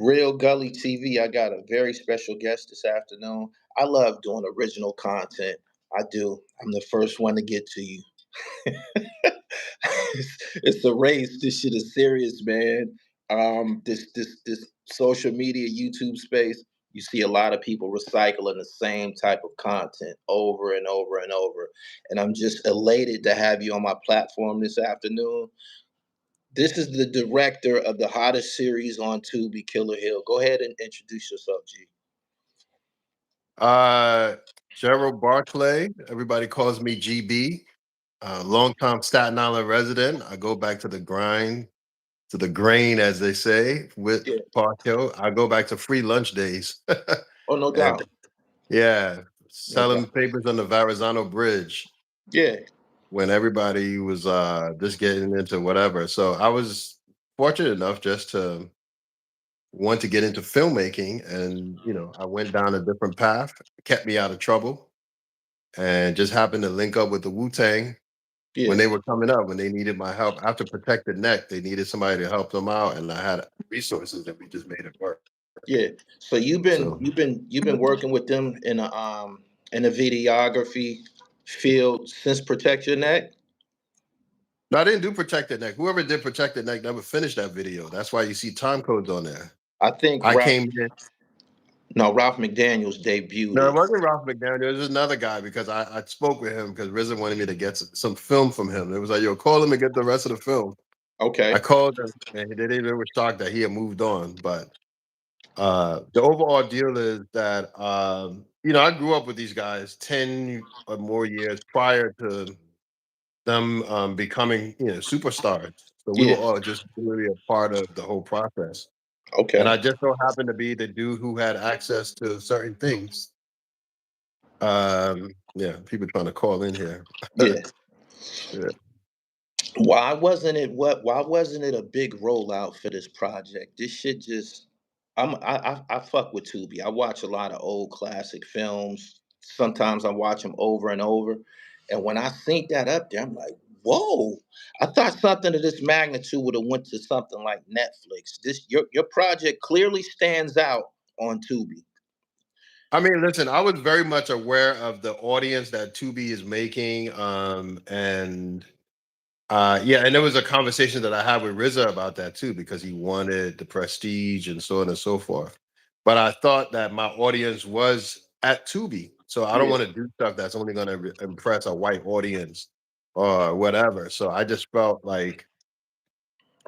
Real Gully TV. I got a very special guest this afternoon. I love doing original content. I do. I'm the first one to get to you. It's a race. This shit is serious, man. This social media YouTube space. You see a lot of people recycling the same type of content over and over and over. And I'm just elated to have you on my platform this afternoon. This is the director of the hottest series on Tubi, Killa Hill. Go ahead and introduce yourself, G. Uh, Gerald Barclay. Everybody calls me GB. Longtime Staten Island resident. I go back to the grind, to the grain, as they say, with Yeah. Park Hill. I go back to free lunch days. Oh, no And doubt. yeah, No selling doubt. papers on the Verrazano Bridge Yeah. when everybody was just getting into whatever. So I was fortunate enough just to want to get into filmmaking, and I went down a different path, kept me out of trouble, and just happened to link up with the Wu-Tang when Yeah. they were coming up, when they needed my help. After Protected Neck, they needed somebody to help them out, and I had resources, and we just made it work. Yeah. So you've been So you've been you've been working with them in a videography field since Protect Your Neck. no, I didn't do Protected Neck. Whoever did Protected Neck never finished that video. That's why you see time codes on there. I think I came in. Ralph McDaniels debuted No, it it. wasn't Ralph McDaniel. It was another guy, because I spoke with him because RZA wanted me to get some film from him. It was like, yo, call him and get the rest of the film. I Okay. called them, and they were shocked that he had moved on. But the overall deal is that I grew up with these guys 10 or more years prior to them becoming superstars. So we were Yeah. all just really a part of the whole process. And Okay. I just so happened to be the dude who had access to certain things. Yeah, people trying to call in here. Yeah. Yeah. Why wasn't it a big rollout for this project? This shit just I fuck with Tubi. I watch a lot of old classic films. Sometimes I watch them over and over. And when I think that up there, I'm like, whoa. I thought something of this magnitude would have went to something like Netflix. Your project clearly stands out on Tubi. I mean, listen, I was very much aware of the audience that Tubi is making. And yeah, and there was a conversation that I had with RZA about that too, because he wanted the prestige and so on and so forth. But I thought that my audience was at Tubi, so I don't Yeah. want to do stuff that's only going to impress a white audience or whatever. So I just felt like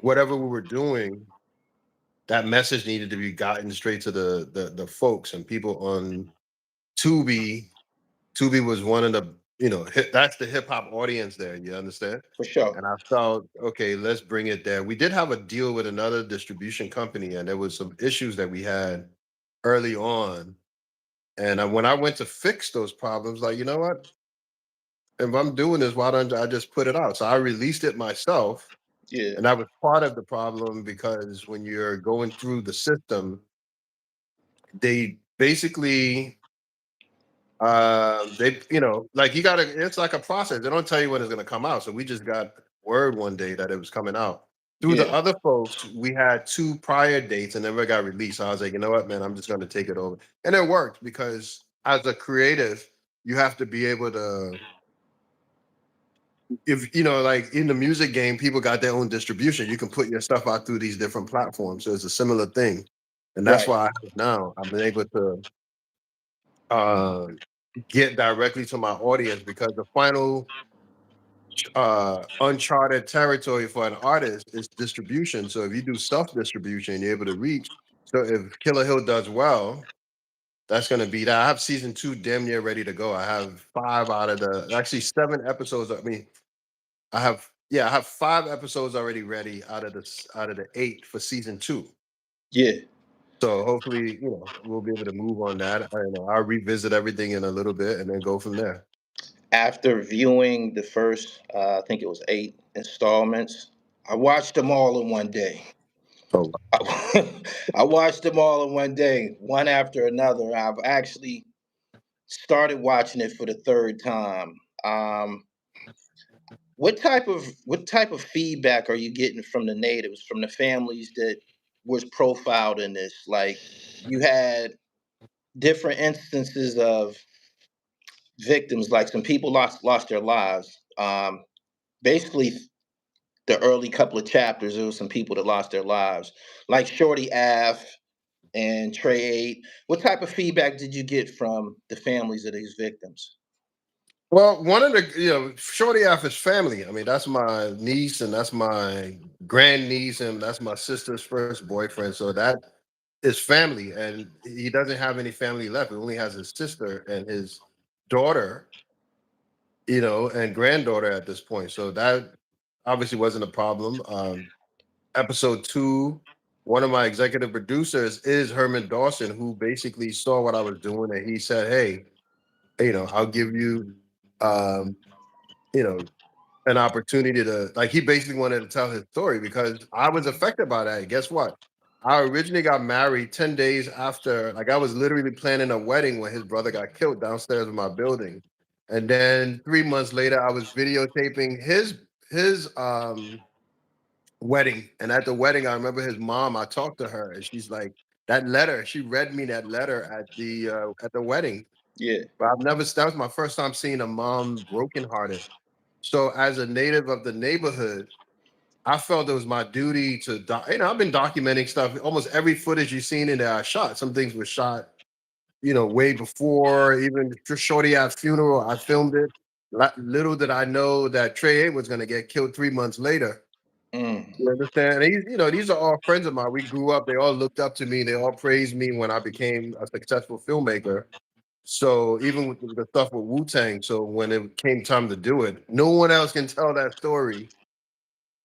whatever we were doing, that message needed to be gotten straight to the folks and people on Tubi. Tubi was one of the, that's the hip hop audience there. You understand? For sure. And I felt, okay, let's bring it there. We did have a deal with another distribution company, and there was some issues that we had early on. And when I went to fix those problems, like, you know what? If I'm doing this, why don't I just put it out? So I released it myself. Yeah. And that was part of the problem, because when you're going through the system, they basically they like, you gotta, it's like a process. They don't tell you when it's gonna come out. So we just got word one day that it was coming out. Through the Yeah. other folks, we had 2 prior dates and never got released. So I was like, you know what, man, I'm just gonna take it over. And it worked, because as a creative, you have to be able to, if like in the music game, people got their own distribution. You can put your stuff out through these different platforms. So it's a similar thing. And that's Right. why now I've been able to uh, get directly to my audience, because the final uncharted territory for an artist is distribution. So if you do self-distribution, you're able to reach. So if Killa Hill does well, that's going to be that. I have season 2 damn near ready to go. I have 5 out of actually 7 episodes. I mean, I have 5 episodes already ready out of the 8 for season 2. Yeah. So hopefully, we'll be able to move on that. I'll revisit everything in a little bit and then go from there. After viewing the first, I think it was 8 installments, I watched them all in one day. Oh, I watched them all in one day, one after another. I've actually started watching it for the third time. Um, what type of feedback are you getting from the natives, from the families that was profiled in this. Like you had different instances of victims, like some people lost their lives. Basically, the early couple of chapters, there was some people that lost their lives, like Shorty Ave and Trey 8. What type of feedback did you get from the families of these victims? Well, one of the, Shorty off his family. I mean, that's my niece and that's my grandniece and that's my sister's first boyfriend. So that is family, and he doesn't have any family left. He only has his sister and his daughter, and granddaughter at this point. So that obviously wasn't a problem. Episode 2, one of my executive producers is Herman Dawson, who basically saw what I was doing, and he said, "Hey, I'll give you, um, you know, an opportunity to," like, he basically wanted to tell his story because I was affected by that. Guess what? I originally got married 10 days after, like, I was literally planning a wedding when his brother got killed downstairs in my building. And then 3 months later, I was videotaping his wedding. And at the wedding, I remember his mom, I talked to her and she's like, that letter, she read me that letter at the wedding. Yeah. But that was my first time seeing a mom brokenhearted. So as a native of the neighborhood, I felt it was my duty to, I've been documenting stuff. Almost every footage you've seen in there, I shot. Some things were shot, way before even Shorty at funeral. I filmed it. Little did I know that Trey 8 was going to get killed 3 months later. Mm. You understand? And these are all friends of mine. We grew up. They all looked up to me. They all praised me when I became a successful filmmaker. So even with the stuff with Wu-Tang, so when it came time to do it, no one else can tell that story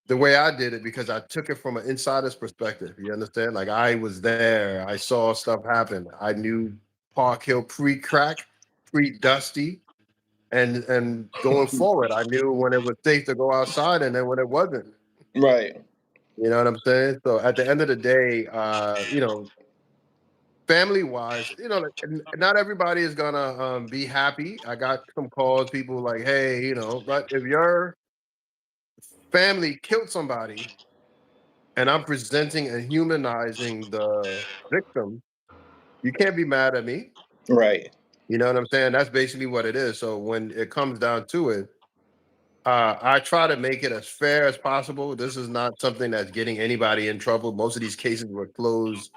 the way I did it because I took it from an insider's perspective. You understand? Like I was there. I saw stuff happen. I knew Park Hill pre-crack, pre-Dusty, and going forward, I knew when it was safe to go outside and then when it wasn't. Right. You know what I'm saying? So at the end of the day, family wise, like, not everybody is gonna be happy. I got some calls, people like, hey, but if your family killed somebody and I'm presenting and humanizing the victim, you can't be mad at me. Right. You know what I'm saying? That's basically what it is. So when it comes down to it, I try to make it as fair as possible. This is not something that's getting anybody in trouble. Most of these cases were closed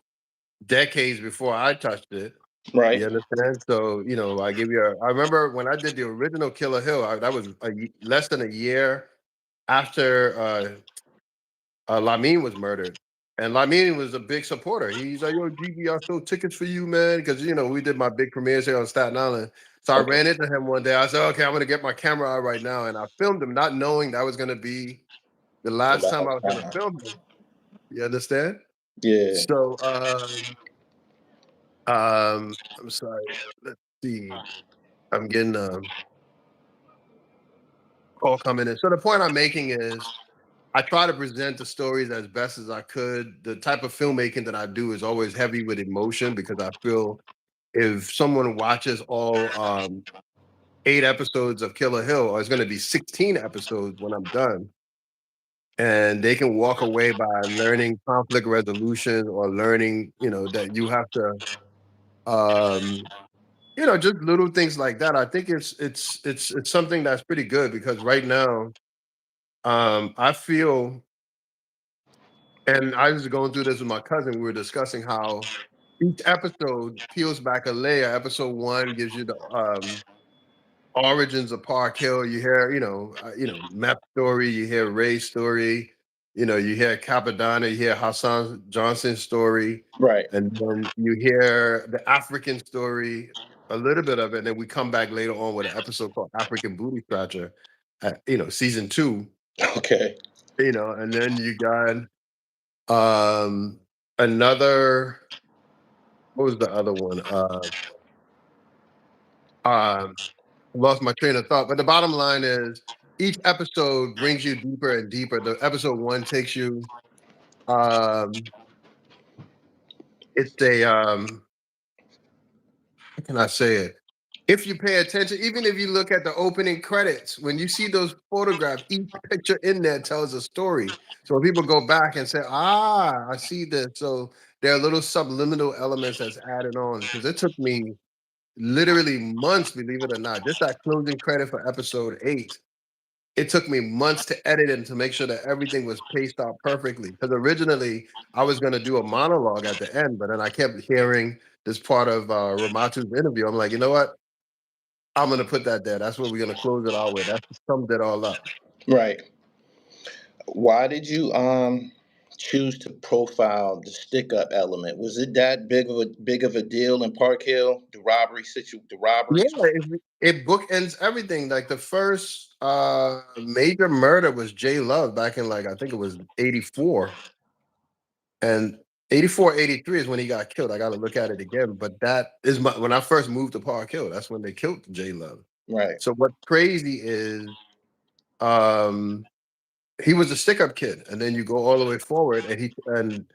decades before I touched it. You Right. understand? So, I remember when I did the original Killa Hill, that was less than a year after Lamine was murdered. And Lamine was a big supporter. He's like, yo, GB, I sold tickets for you, man. Because, we did my big premieres here on Staten Island. So I Okay. ran into him one day. I said, okay, I'm going to get my camera out right now. And I filmed him, not knowing that was going to be the The last time I was last going to time. film him. You understand? Yeah. So, I'm sorry. Let's see. I'm getting call coming in. So the point I'm making is I try to present the stories as best as I could. The type of filmmaking that I do is always heavy with emotion because I feel if someone watches all 8 episodes of Killa Hill, or it's going to be 16 episodes when I'm done, and they can walk away by learning conflict resolution or learning, that you have to, just little things like that. I think it's something that's pretty good because right now, I feel. And I was going through this with my cousin. We were discussing how each episode peels back a layer. Episode 1 gives you the origins of Park Hill. You hear, Meth story. You hear Ray's story. You hear Capadonna. You hear Hassan Johnson's story, Right. and then you hear the African story, a little bit of it. And then we come back later on with an episode called African Booty Scratcher, season 2. Okay. And then you got um, another, what was the other one? Um, Lost my train of thought. But the bottom line is each episode brings you deeper and deeper. The episode 1 takes you, um, it's a, how can I say it? if you pay attention, even if you look at the opening credits, when you see those photographs, each picture in there tells a story. So when people go back and say, I see this. So there are little subliminal elements that's added on. Because it took me literally months, believe it or not, just that closing credit for episode 8. It took me months to edit it and to make sure that everything was paced out perfectly. Because originally I was going to do a monologue at the end, but then I kept hearing this part of Ramatu's interview. I'm like, you know what? I'm gonna put that there. That's what we're gonna close it out with. That sums it all up. Right. Why did you choose to profile the stick up element? Was it that big of a deal in Park Hill? The Yeah, robberies? it bookends everything. Like the first major murder was J Love back in like I think it was 84. And 84, 83 is when he got killed. I gotta look at it again. But that is when I first moved to Park Hill, that's when they killed J Love. Right. So what's crazy is um he was a stick up kid, and then you go all the way forward, and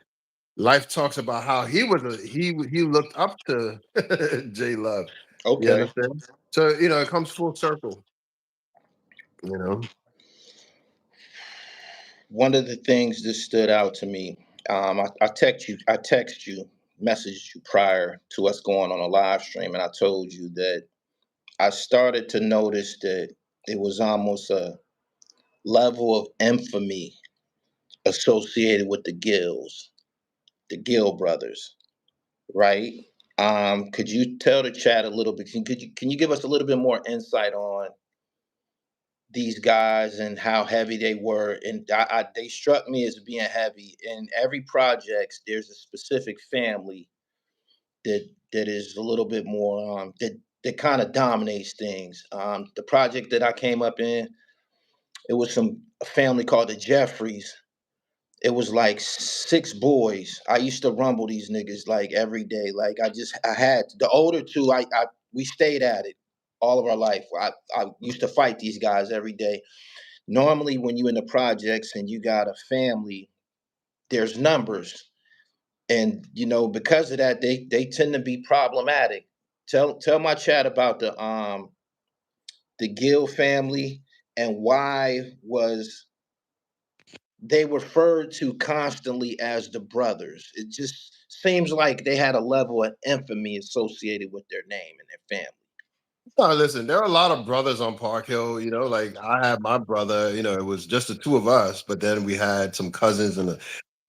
Life talks about how he looked up to J Love. You Okay. understand? So it comes full circle. You know. One of the things that stood out to me, I text you, messaged you prior to us going on a live stream, and I told you that I started to notice that it was almost a level of infamy associated with the Gill brothers, right? Could you tell the chat a little bit? Can you give us a little bit more insight on these guys and how heavy they were? And they struck me as being heavy. In every project, there's a specific family that is a little bit more that kind of dominates things. The project that I came up in, it was a family called the Jeffries. It was like 6 boys. I used to rumble these niggas like every day. Like I had the older two. We stayed at it all of our life. I used to fight these guys every day. Normally, when you in the projects and you got a family, there's numbers, and because of that, they tend to be problematic. Tell my chat about the Gill family and why was they referred to constantly as the brothers. It just seems like they had a level of infamy associated with their name and their family. No, listen, there are a lot of brothers on Park Hill. Like I had my brother. It was just the two of us, but then we had some cousins and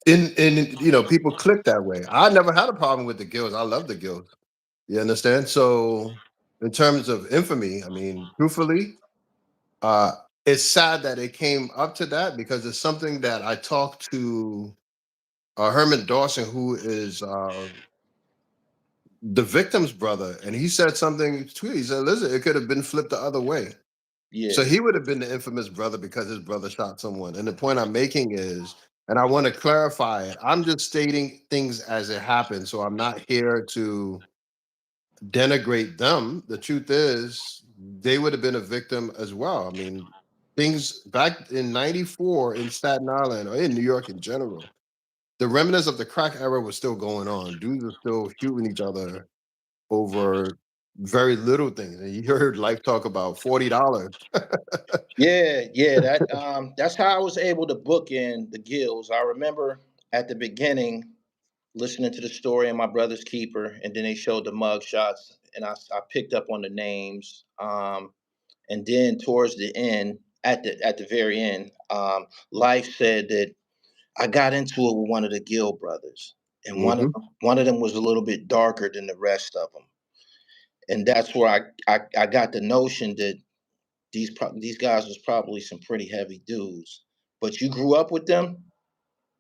people click that way. I never had a problem with the Gills. I love the Gills. You understand? So in terms of infamy, I mean, truthfully, Uh, it's sad that it came up to that because it's something that I talked to Herman Dawson, who is the victim's brother, and he said something too. He said, "Listen, it could have been flipped the other way." So Yeah. he would have been the infamous brother because his brother shot someone. And the point I'm making is, and I want to clarify it, I'm just stating things as it happened. So I'm not here to denigrate them. The truth is, they would have been a victim as well. I mean, things back in '94 in Staten Island or in New York in general, the remnants of the crack era was still going on. Dudes were still shooting each other over very little things. And you heard Life talk about $40. Yeah. That's how I was able to book in the Gills. I remember at the beginning listening to the story in My Brother's Keeper, and then they showed the mug shots, and I picked up on the names. And then towards the end, at the very end, Life said that I got into it with one of the Gill brothers, and Hmm. one of them was a little bit darker than the rest of them, and that's where I got the notion that these guys was probably some pretty heavy dudes. But you grew up with them?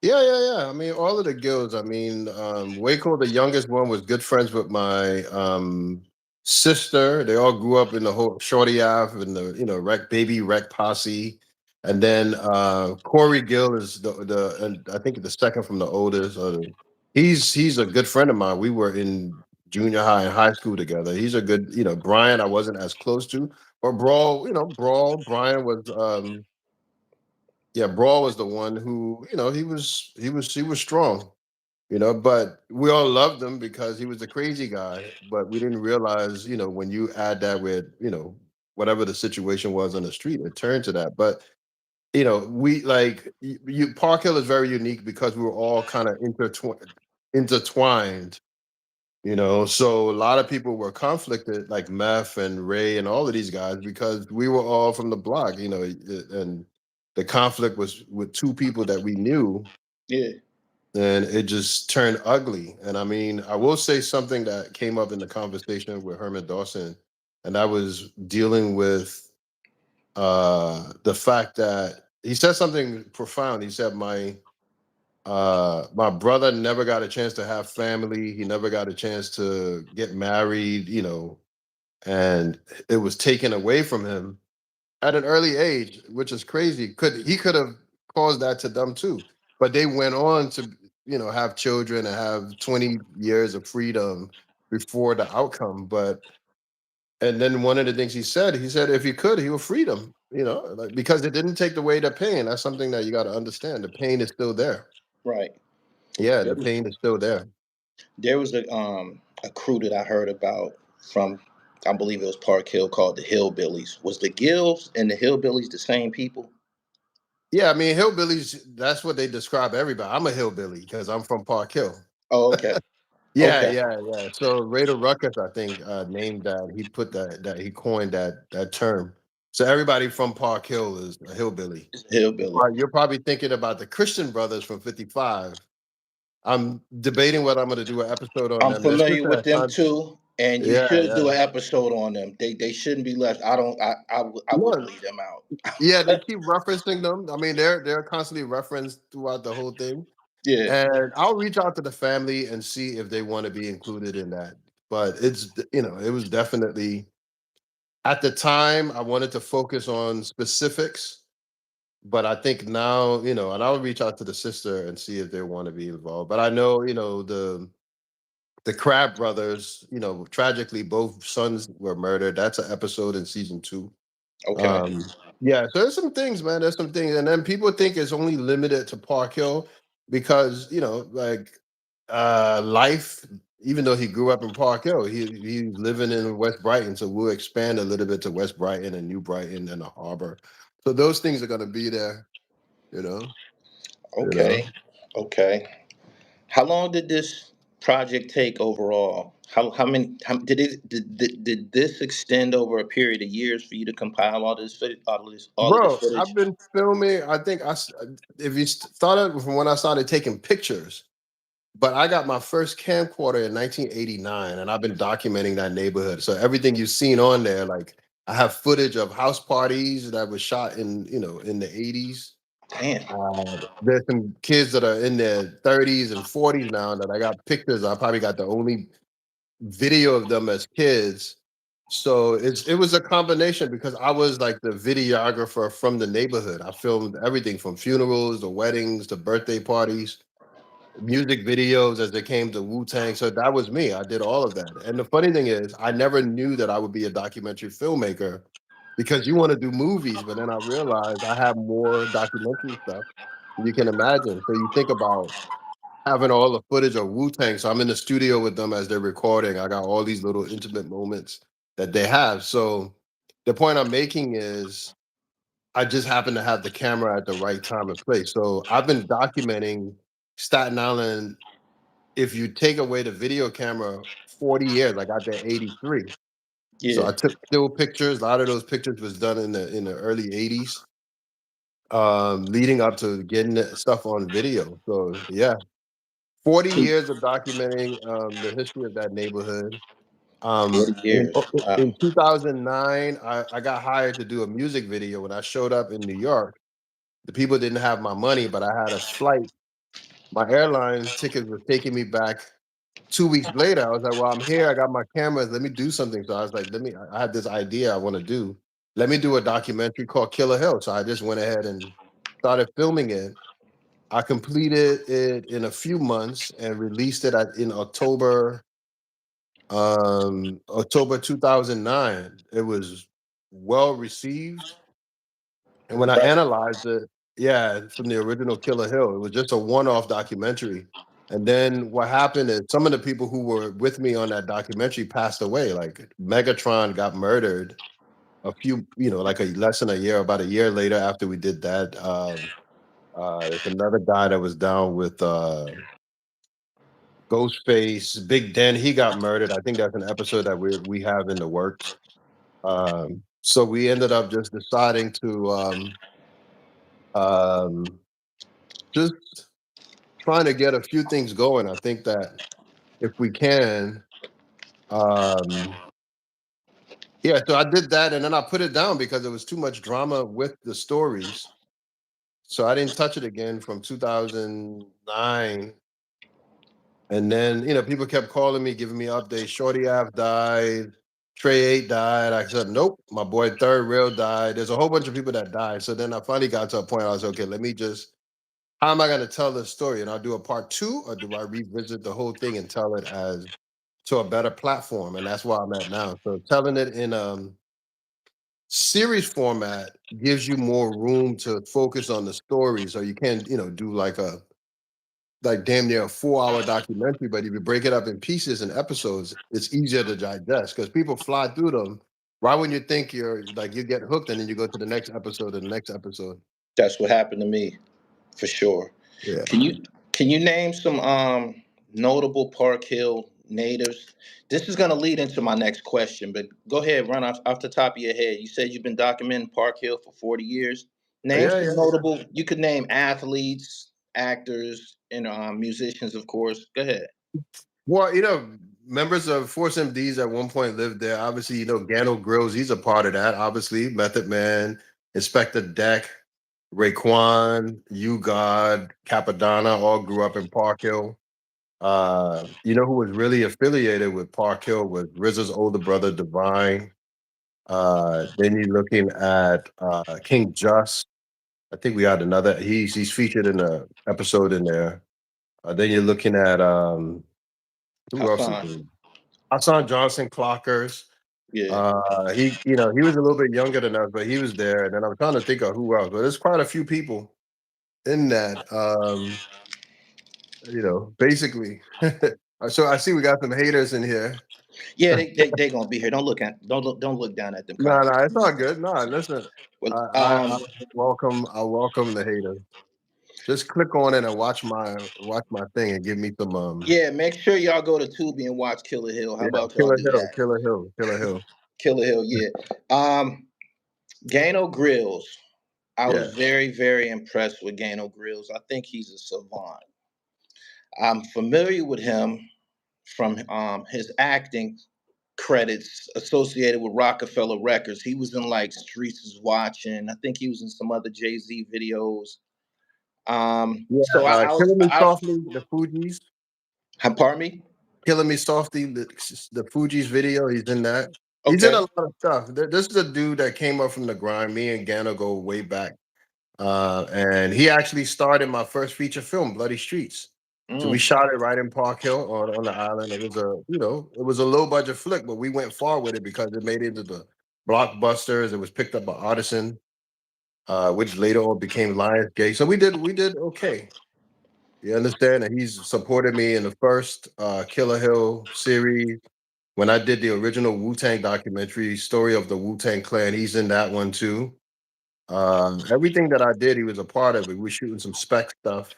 Yeah. I mean, all of the guilds. I mean, Waco, the youngest one, was good friends with my sister. They all grew up in the whole Shorty Ave and the Wreck Baby Wreck Posse. And then Corey Gill is and I think the second from the oldest. He's a good friend of mine. We were in junior high and high school together. He's a good, Brian I wasn't as close to. But Brawl, Brian was yeah, Brawl was the one who, he was strong. But we all loved him because he was a crazy guy. But we didn't realize, when you add that with, whatever the situation was on the street, it turned to that. But we like Park Hill is very unique because we were all kind of intertwined. So a lot of people were conflicted, like Meth and Ray and all of these guys, because we were all from the block. And the conflict was with two people that we knew, Yeah. and it just turned ugly. And I mean, I will say something that came up in the conversation with Herman Dawson, and that was dealing with the fact that he said something profound. He said, my brother never got a chance to have family. He never got a chance to get married, and it was taken away from him at an early age, which is crazy. He could have caused that to them too, but they went on to have children and have 20 years of freedom before the outcome. But and then one of the things he said if he could, he would free them. Like, because it didn't take away the pain. That's something that you got to understand. The pain is still there. Right. Yeah, There the was pain is still there. there was a crew that I heard about from, I believe it was Park Hill, called the Hillbillies. Was the Gills and the Hillbillies the same people? Yeah, I mean, hillbillies, that's what they describe everybody. I'm a hillbilly because I'm from Park Hill. Oh, okay. Yeah, Okay. yeah, yeah. So Raider Ruckus, I think, named that. He put that he coined that term. So everybody from Park Hill is a hillbilly. It's Hillbilly. You're probably thinking about the Christian brothers from 55. I'm debating whether I'm going to do an episode on I'm them. There's familiar just with a them too, and you yeah, should yeah. do an episode on them. They shouldn't be left. I don't. I wouldn't No, leave them out. yeah, they keep referencing them. I mean, they're constantly referenced throughout the whole thing. Yeah. And I'll reach out to the family and see if they want to be included in that. But it was definitely at the time I wanted to focus on specifics, but I think now, and I'll reach out to the sister and see if they want to be involved. But I know, the Crab brothers, tragically both sons were murdered. That's an episode in season 2. Okay. Yeah, so there's some things, man. There's some things, and then people think it's only limited to Park Hill because like life. Even though he grew up in Park Hill, he's living in West Brighton. So we'll expand a little bit to West Brighton and New Brighton and the harbor. So those things are going to be there. You know, you know. Okay. Okay. How long did this project take overall? How many? Did this extend over a period of years for you to compile all of this Bro, footage? I've been filming. I think if you started from when I started taking pictures. But I got my first camcorder in 1989, and I've been documenting that neighborhood. So everything you've seen on there, like I have footage of house parties that was shot in the 80s. Damn. There's some kids that are in their 30s and 40s now that I got pictures. I probably got the only video of them as kids. So it was a combination because I was like the videographer from the neighborhood. I filmed everything from funerals to weddings to birthday parties, music videos as they came to Wu-Tang. So that was me. I did all of that. And the funny thing is, I never knew that I would be a documentary filmmaker because you want to do movies, but then I realized I have more documentary stuff than you can imagine. So you think about having all the footage of Wu-Tang. So I'm in the studio with them as they're recording. I got all these little intimate moments that they have. So the point I'm making is I just happen to have the camera at the right time and place. So I've been documenting Staten Island. If you take away the video camera, 40 years, I got there 83. So Yeah. I took still pictures. A lot of those pictures was done in the early 80s, leading up to getting the stuff on video. So yeah, 40 So years of documenting the history of that neighborhood. 40 In, years. Wow. in 2009, I got hired to do a music video. When I showed up in New York, the people didn't have my money, but I had a flight. My airline tickets were taking me back 2 weeks later. I was like, well, I'm here. I got my cameras. Let me do something. So I was like, I had this idea I want to do. Let me do a documentary called Killa Hill. So I just went ahead and started filming it. I completed it in a few months and released it in October 2009. It was well received. And when I Right. analyzed it, yeah, from the original Killa Hill, it was just a one-off documentary. And then what happened is some of the people who were with me on that documentary passed away. Like Megatron got murdered a few, like less than a year, about a year later after we did that. There's another guy that was down with Ghostface, Big Den. He got murdered. I think that's an episode that we have in the works. So we ended up just deciding to just trying to get a few things going. I think that if we can, yeah. So I did that, and then I put it down because it was too much drama with the stories. So I didn't touch it again from 2009. And then, people kept calling me, giving me updates. Shorty Ave died. Trey 8 died. I said, nope, my boy Third Rail died. There's a whole bunch of people that died. So then I finally got to a point I was okay, let me just, how am I going to tell this story? And I'll do a part 2, or do I revisit the whole thing and tell it as to a better platform? And that's where I'm at now. So telling it in series format gives you more room to focus on the story. So you can, do like damn near a 4-hour documentary, but if you break it up in pieces and episodes, it's easier to digest because people fly through them. Why wouldn't you think you get hooked and then you go to the next episode and the next episode? That's what happened to me, for sure. Yeah. Can you name some notable Park Hill natives? This is going to lead into my next question, but go ahead, run off the top of your head. You said you've been documenting Park Hill for 40 years. Name Yeah, some yeah. notable. You could name athletes, actors, and musicians, of course. Go ahead. Well, members of Force MDs at one point lived there. Obviously, Gano Grills, he's a part of that. Obviously, Method Man, Inspector Deck, Raekwon, You God, Capadonna all grew up in Park Hill. Who was really affiliated with Park Hill was RZA's older brother, Divine. Then you're looking at King Just. I think we had another. He's featured in a episode in there. Then you're looking at who else is Hassan. there? Hassan Johnson Clockers. Yeah. He was a little bit younger than us, but he was there. And then I'm trying to think of who else, but there's quite a few people in that. Basically. So I see we got some haters in here. Yeah, they gonna be here. Don't look down at them No, comments. no, it's all good. No, listen, Well, I welcome the haters. Just click on it and watch my thing and give me some yeah, make sure y'all go to Tubi and watch Killa Hill. How yeah, about y'all Killer do Hill, that? Killer Hill, Killer Hill. Killa Hill, yeah. Gano Grills. I Yeah. was very, very impressed with Gano Grills. I think he's a savant. I'm familiar with him from his acting credits associated with Rockefeller Records. He was in like Streets is Watching. I think he was in some other Jay-Z videos. Yeah, So I was, Killing Me Softly, the Fugees. pardon me? Killing Me Softly, the Fugees video, he's in that. He's in a Okay. lot of stuff. This is a dude that came up from the grind. Me and Gano go way back. And he actually starred in my first feature film, Bloody Streets. So we Mm, shot it right in Park Hill on the island. It was a low budget flick, but we went far with it because it made it into the blockbusters. It was picked up by Artisan, which later on became Lionsgate. So we did okay. You understand? And he's supported me in the first Killa Hill series. When I did the original Wu-Tang documentary, Story of the Wu-Tang Clan, he's in that one too. Everything that I did, he was a part of it. We were shooting some spec stuff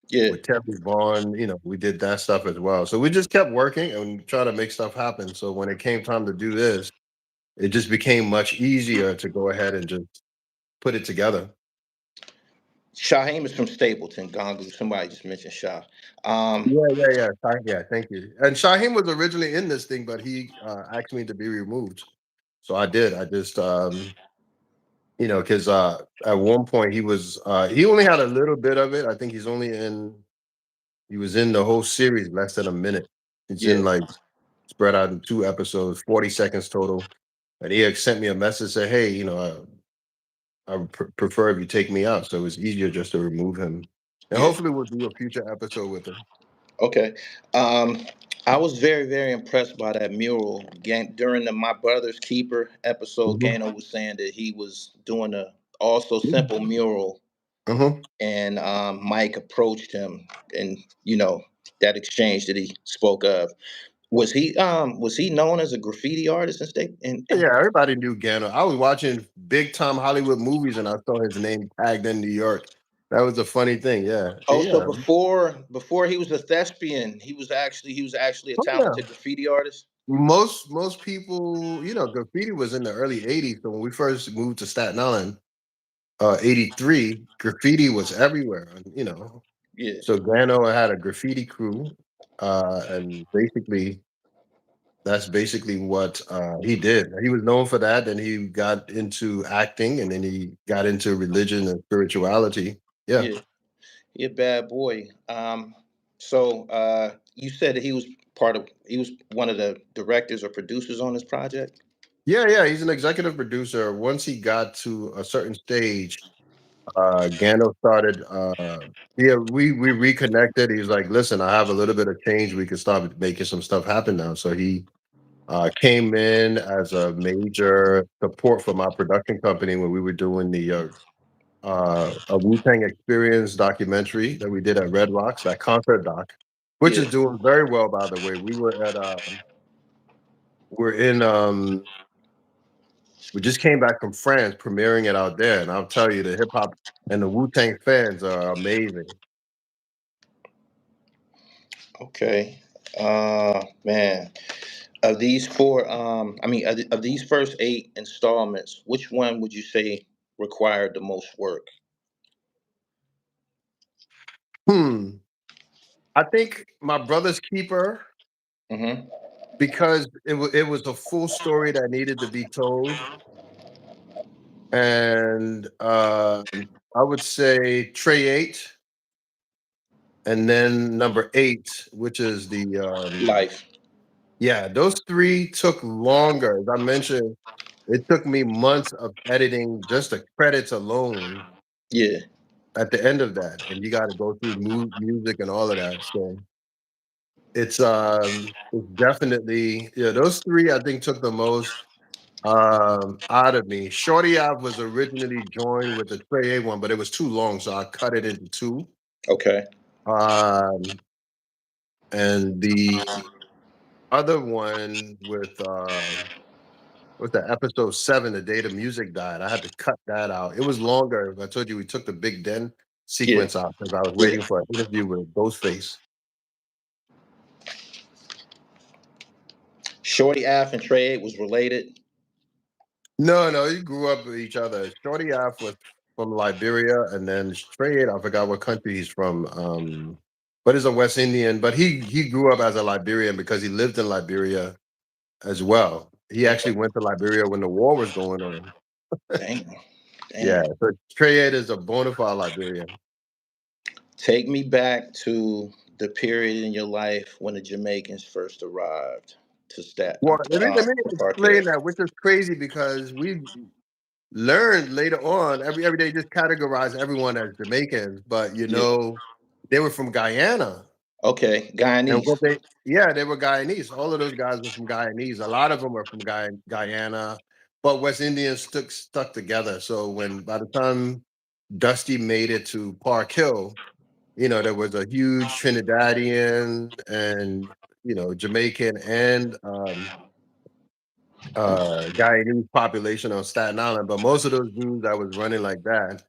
yeah. with Terry Vaughn. We did that stuff as well. So we just kept working and trying to make stuff happen. So when it came time to do this, it just became much easier to go ahead and just put it together. Shaheem is from Stapleton, Gongu. Somebody just mentioned Shah. Yeah, yeah, yeah. Yeah, thank you. And Shaheem was originally in this thing, but he asked me to be removed. So I did. I just because at one point he only had a little bit of it. I think he was in the whole series less than a minute. It's Yeah, in like spread out in 2 episodes, 40 seconds total. And he had sent me a message say, hey, I would prefer if you take me out. So it was easier just to remove him. And yeah. hopefully we'll do a future episode with him. Okay. I was very, very impressed by that mural. During the My Brother's Keeper episode, Mhm. Gano was saying that he was doing a also simple mural, Mhm. and Mike approached him, and that exchange that he spoke of. Was he known as a graffiti artist and state and Yeah, everybody knew Gano. I was watching big time Hollywood movies and I saw his name tagged in New York. That was a funny thing. Yeah. also Yeah. before he was a thespian, he was actually a Oh, yeah. talented graffiti artist? Most people, graffiti was in the early 80s. So when we first moved to Staten Island, 83, graffiti was everywhere. And. Yeah, So Gano had a graffiti crew, and basically that's basically what he did. He was known for that. Then he got into acting, and then he got into religion and spirituality. Yeah, yeah. He a bad boy. So you said that he was one of the directors or producers on this project? yeah, yeah. He's an executive producer. Once he got to a certain stage, Gano started. Yeah, we reconnected. He was like, "Listen, I have a little bit of change. We can start making some stuff happen now." So he came in as a major support for my production company when we were doing the a Wu-Tang Experience documentary that we did at Red Rocks, that concert doc, which Yeah. is doing very well, by the way. We're in we just came back from France premiering it out there, and I'll tell you, the hip hop and the Wu-Tang fans are amazing. Okay. Man, of these four, I mean, of these first eight installments, which one would you say required the most work? Hmm. I think my brother's keeper, Mm-hmm. because it was a full story that needed to be told. And I would say Trey 8, and then number 8, which is the Life. yeah, those 3 took longer. As I mentioned, it took me months of editing just the credits alone Yeah. at the end of that, and you gotta go through music and all of that. So it's definitely, yeah, those 3 I think took the most out of me. Shorty Ave was originally joined with the Trey A one, but it was too long, so I cut it into 2. Okay. Um, and the other one with what's that, episode 7, the day the music died. I had to cut that out. It was longer. I told you we took the Big Den Yeah. sequence out because I was Yeah. waiting for an interview with Ghostface. Shorty Af and Trey was related. No, no, you grew up with each other. Shorty Ave was from Liberia, and then Trey, I forgot what country he's from. But he's a West Indian. But he grew up as a Liberian because he lived in Liberia as well. He actually Okay. went to Liberia when the war was going on. Damn. Yeah, Damn. so Trey is a bona fide Liberian. Take me back to the period in your life when the Jamaicans first arrived to Well, let me to Park Hill. explain that, which is crazy because we learned later on, every day just categorize everyone as Jamaicans, but Yeah. they were from Guyana. Okay. And Guyanese. they were Guyanese. All of those guys were from Guyanese. A lot of them were from Guyana, but West Indians stuck together. So by the time Dusty made it to Park Hill, there was a huge Trinidadian and Jamaican and Guyanese population on Staten Island. But most of those dudes that was running like that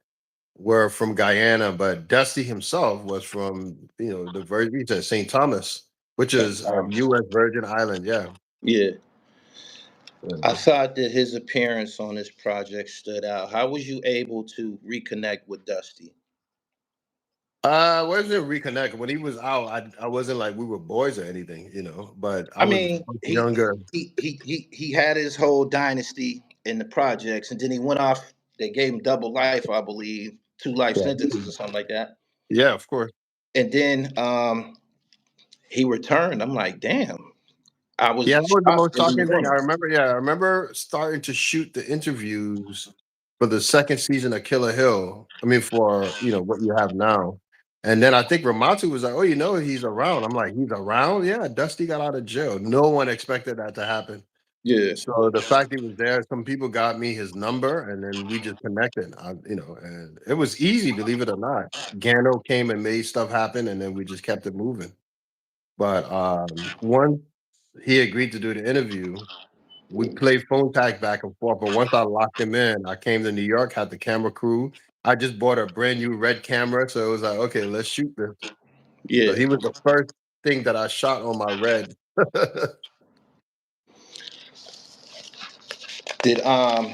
were from Guyana, but Dusty himself was from, the Virgin, he said St. Thomas, which St. is a Thomas. U.S. Virgin Island. Yeah. Yeah. I Yeah. thought that his appearance on this project stood out. How was you able to reconnect with Dusty? Wasn't reconnect when he was out. I wasn't like we were boys or anything, but I I was mean, much he younger. he had his whole dynasty in the projects, and then he went off. They gave him double life, I believe, 2 life Yeah. sentences or something like that. Yeah, of course. And then he returned. I'm like, damn. I Yeah, was that was the shocked most that he shocking was thing. on I it. remember, yeah, I remember starting to shoot the interviews for the second season of Killa Hill. I mean, for what you have now. And then I think Ramatu was like, "Oh, he's around." I'm like, "He's around?" Yeah, Dusty got out of jail. No one expected that to happen. Yeah, So the fact he was there, some people got me his number, and then we just connected. And it was easy, believe it or not. Gano came and made stuff happen, and then we just kept it moving. But once he agreed to do the interview, we played phone tag back and forth. But once I locked him in, I came to New York, had the camera crew. I just bought a brand new red camera, so it was like, okay, let's shoot this. So Yeah. he was the first thing that I shot on my red. Did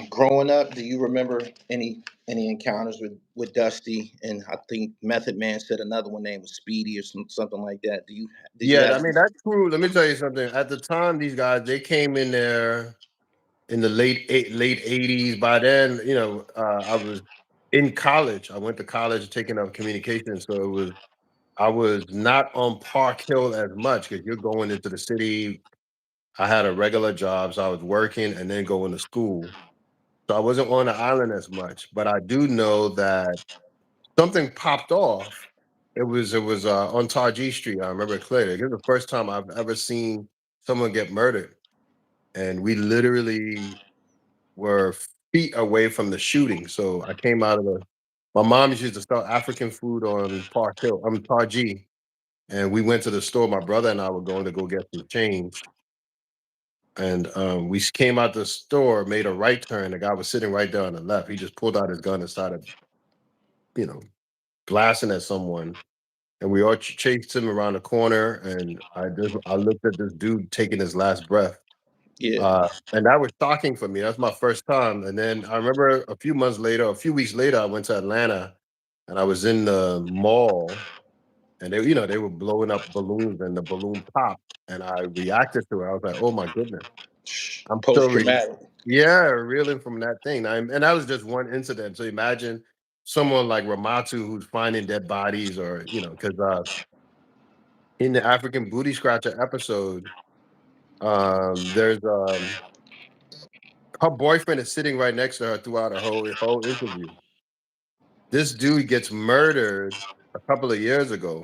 growing up, do you remember any encounters with Dusty? And I think Method Man said another one name was Speedy or something like that. Did you Yeah, I have mean that crew. Let me tell you something. At the time, these guys they came in there in the late '80s. By then, I was in college. I went to college taking up communication, so I was not on Park Hill as much because you're going into the city. I had a regular job, so I was working and then going to school. So I wasn't on the island as much. But I do know that something popped off. It was on Tarjee Street. I remember it clearly. It was the first time I've ever seen someone get murdered, and we literally were feet away from the shooting. So I came out of the. My mom used to sell African food on Park Hill. I'm Tarjee, and we went to the store. My brother and I were going to go get some change, and we came out the store, made a right turn. The guy was sitting right there on the left. He just pulled out his gun and started, you know, blasting at someone. And we all chased him around the corner. And I looked at this dude taking his last breath. yeah And that was shocking for me. That's my first time. And then I remember a few weeks later, I went to Atlanta and I was in the mall and they were blowing up balloons and the balloon popped. And I reacted to it. I was like, oh my goodness. I'm still post traumatic? yeah, reeling from that thing. And that was just one incident. So imagine someone like Ramatu who's finding dead bodies or, because in the African Booty Scratcher episode, there's her boyfriend is sitting right next to her throughout her whole interview. This dude gets murdered a couple of years ago.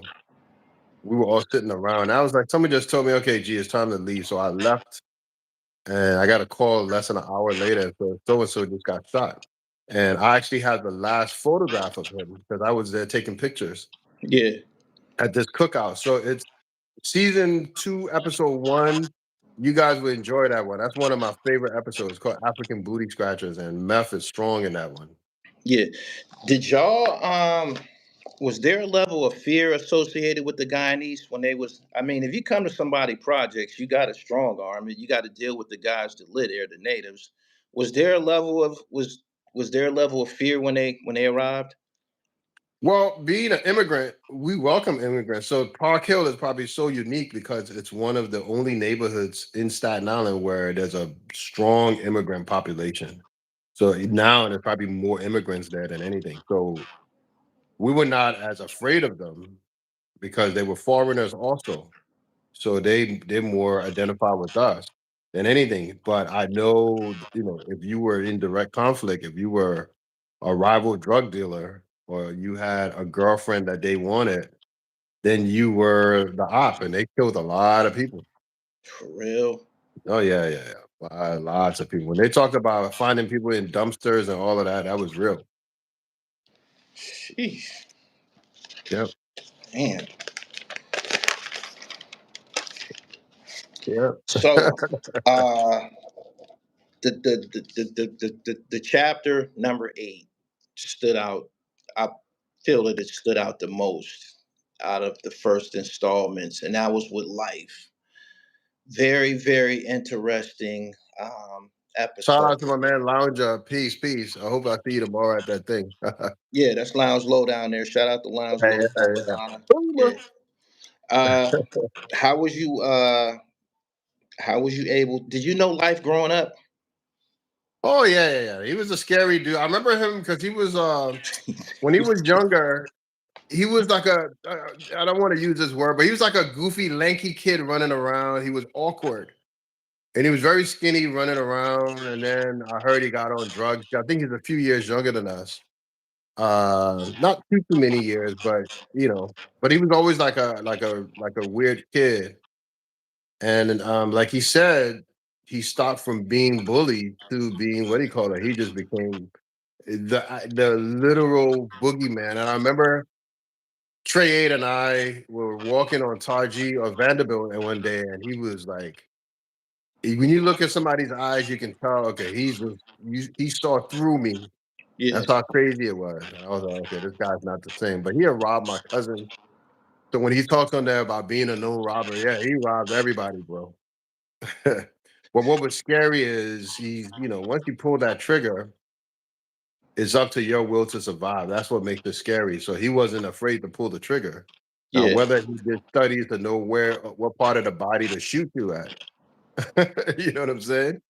We were all sitting around. I was like, someone just told me, okay, G, it's time to leave. So I left and I got a call less than an hour later. So and so just got shot. And I actually had the last photograph of him because I was there taking pictures Yeah, at this cookout. So it's season 2, episode 1. You guys would enjoy that one. That's one of my favorite episodes called African Booty Scratchers, and Meth is strong in that one. yeah. Did y'all was there a level of fear associated with the Guyanese when they was? I mean, if you come to somebody projects, you got a strong arm, and you got to deal with the guys that live there, the natives. Was there a level of was there a level of fear when they arrived? Well, being an immigrant, we welcome immigrants. So Park Hill is probably so unique because it's one of the only neighborhoods in Staten Island where there's a strong immigrant population. So now there's probably more immigrants there than anything. So we were not as afraid of them because they were foreigners also. So they more identify with us than anything. But I know, if you were in direct conflict, if you were a rival drug dealer or you had a girlfriend that they wanted, then you were the op, and they killed a lot of people. For real? Oh yeah, yeah, yeah. Lots of people. When they talked about finding people in dumpsters and all of that, that was real. Sheesh, Yeah, man. yeah. So, uh, the chapter number 8 stood out. I feel that it stood out the most out of the first installments, and that was with life. Very, very interesting Shout episode. out to my man Lounger. Peace, peace. I hope I see you tomorrow at that thing. Yeah, that's Lounge Low down there. Shout out to Lounge Yeah, Low, yeah, yeah. Capilano. Boomer. Yeah. Uh, how was you? How was you able? Did you know life growing up? Oh yeah, yeah, yeah. He was a scary dude. I remember him because he was when he was younger, he was like I don't want to use this word, but he was like a goofy, lanky kid running around. He was awkward. And he was very skinny running around. And then I heard he got on drugs. I think he's a few years younger than us. Not too many years, but but he was always like a weird kid. And like he said, he stopped from being bullied to being what do you call it? He just became the literal boogeyman. And I remember Trey 8 and I were walking on Tarji or Vanderbilt and one day, and he was like, when you look at somebody's eyes, you can tell, okay, he saw through me. Yeah. That's how crazy it was. I was like, okay, this guy's not the same. But he had robbed my cousin. So when he talks on there about being a known robber, yeah, he robbed everybody, bro. But what was scary is once you pull that trigger, it's up to your will to survive. That's what makes it scary. So he wasn't afraid to pull the trigger. Now, Yeah. whether he did studies to know what part of the body to shoot you at, you know what I'm saying?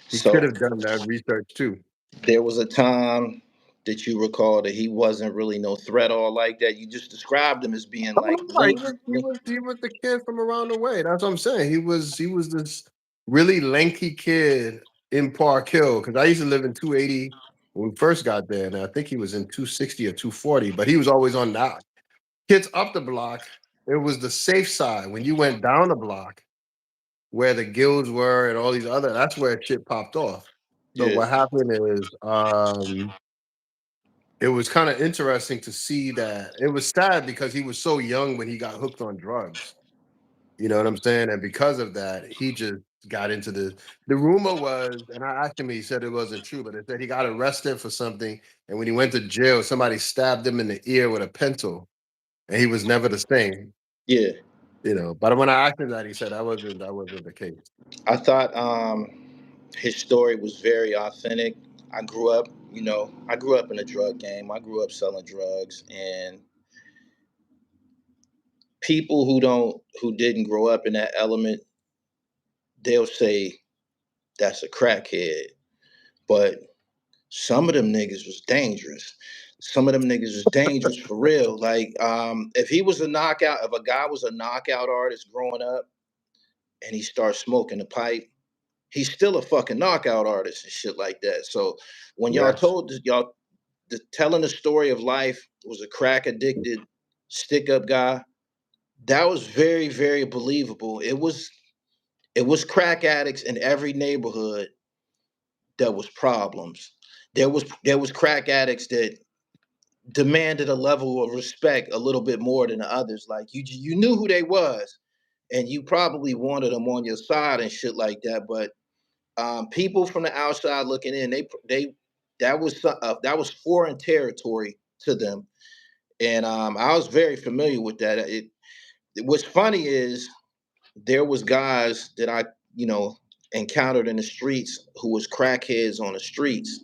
He could So have done that research too. there was a time that you recall that he wasn't really no threat or like that. You just described him as being Oh, like no, he loose. was the kid from around the way. That's what I'm saying. He was this really lanky kid in Park Hill because I used to live in 280 when we first got there, and I think he was in 260 or 240. But he was always on that. Kids up the block. It was the safe side. When you went down the block, where the guilds were and all these other, that's where shit popped off. So Yeah. what happened is, it was kind of interesting to see that. It was sad because he was so young when he got hooked on drugs. You know what I'm saying? And because of that, he just got into the rumor was, and I asked him, he said it wasn't true, but it said he got arrested for something. And when he went to jail, somebody stabbed him in the ear with a pencil, and he was never the same. Yeah. But when I asked him that, he said that wasn't the case. I thought his story was very authentic. I grew up in a drug game. I grew up selling drugs, and people who didn't grow up in that element, they'll say that's a crackhead. But some of them niggas was dangerous. Some of them niggas was dangerous for real. Like, if a guy was a knockout artist growing up and he starts smoking a pipe, he's still a fucking knockout artist and shit like that. So when Yes. telling the story of life was a crack addicted, stick up guy, that was very, very believable. It was crack addicts in every neighborhood that was problems. There was crack addicts that demanded a level of respect a little bit more than the others. Like you knew who they was, and you probably wanted them on your side and shit like that. But people from the outside looking in, they that was foreign territory to them, and I was very familiar with that. What's funny is there was guys that I encountered in the streets who was crackheads on the streets,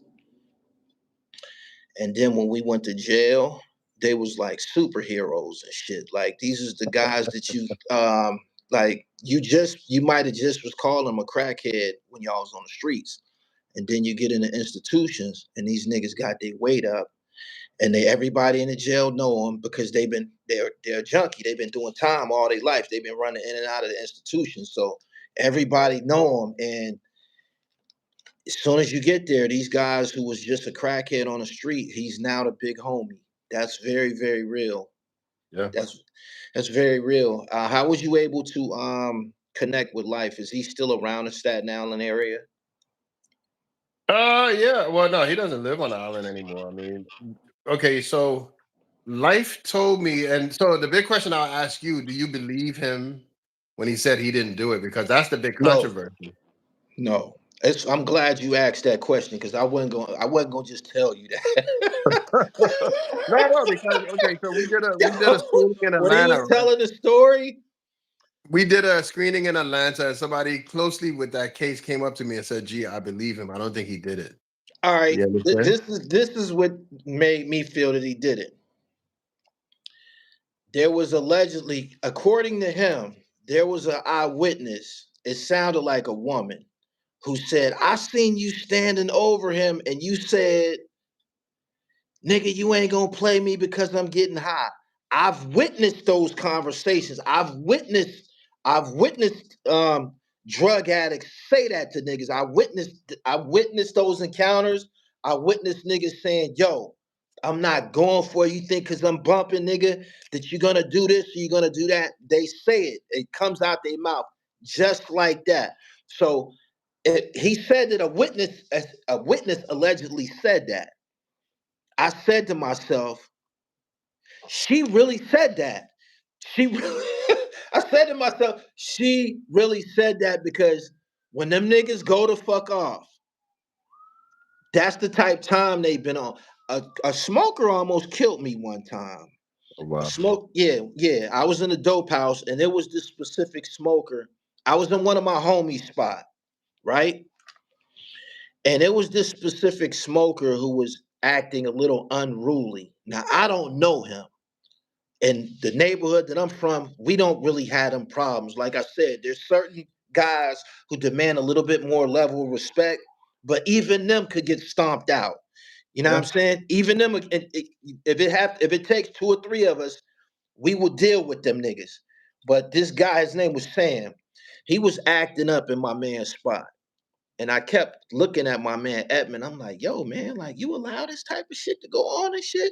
and then when we went to jail, they was like superheroes and shit. Like these is the guys that you might have just was calling them a crackhead when y'all was on the streets. And then you get into institutions and these niggas got their weight up, and everybody in the jail know them because they're junkie. They've been doing time all their life. They've been running in and out of the institution. So everybody know them. And as soon as you get there, these guys who was just a crackhead on the street, he's now the big homie. That's very, very real. Yeah. That's very real. How was you able to connect with Life? Is he still around the Staten Island area? Yeah. Well, no, he doesn't live on the island anymore. I mean, okay, so life told me, and so the big question I'll ask you: do you believe him when he said he didn't do it? Because that's the big No, controversy. no. I'm glad you asked that question because I wasn't gonna just tell you No, no, because okay, so we did a screening in when he Atlanta, was right? telling the story. We did a screening in Atlanta, and somebody closely with that case came up to me and said, "Gee, I believe him. I don't think he did it." All right, You understand? this is what made me feel that he did it. There was allegedly, according to him, there was an eyewitness. It sounded like a woman who said, "I seen you standing over him, and you said, 'Nigga, you ain't gonna play me because I'm getting high.'" I've witnessed those conversations. I've witnessed drug addicts say that to niggas. I witnessed those encounters. I witnessed niggas saying, "Yo, I'm not going for you. Think because I'm bumping, nigga, that you're gonna do this or you're gonna do that." They say it. It comes out their mouth just like that. So he said that a witness allegedly said that. I said to myself, She really said that. She really, I said to myself, she really said that because when them niggas go to fuck off, that's the type time they've been on. A smoker almost killed me one time. Oh, A wow. smoke, yeah, yeah. I was in a dope house and there was this specific smoker. I was in one of my homies' spot, right? And it was this specific smoker who was acting a little unruly. Now I don't know him. In the neighborhood that I'm from, we don't really have them problems. Like I said, there's certain guys who demand a little bit more level of respect, but even them could get stomped out. You know what Yeah. I'm saying? Even them, if it takes two or three of us, we will deal with them niggas. But this guy, his name was Sam. He was acting up in my man's spot. And I kept looking at my man Edmund. I'm like, yo, man, like you allow this type of shit to go on and shit.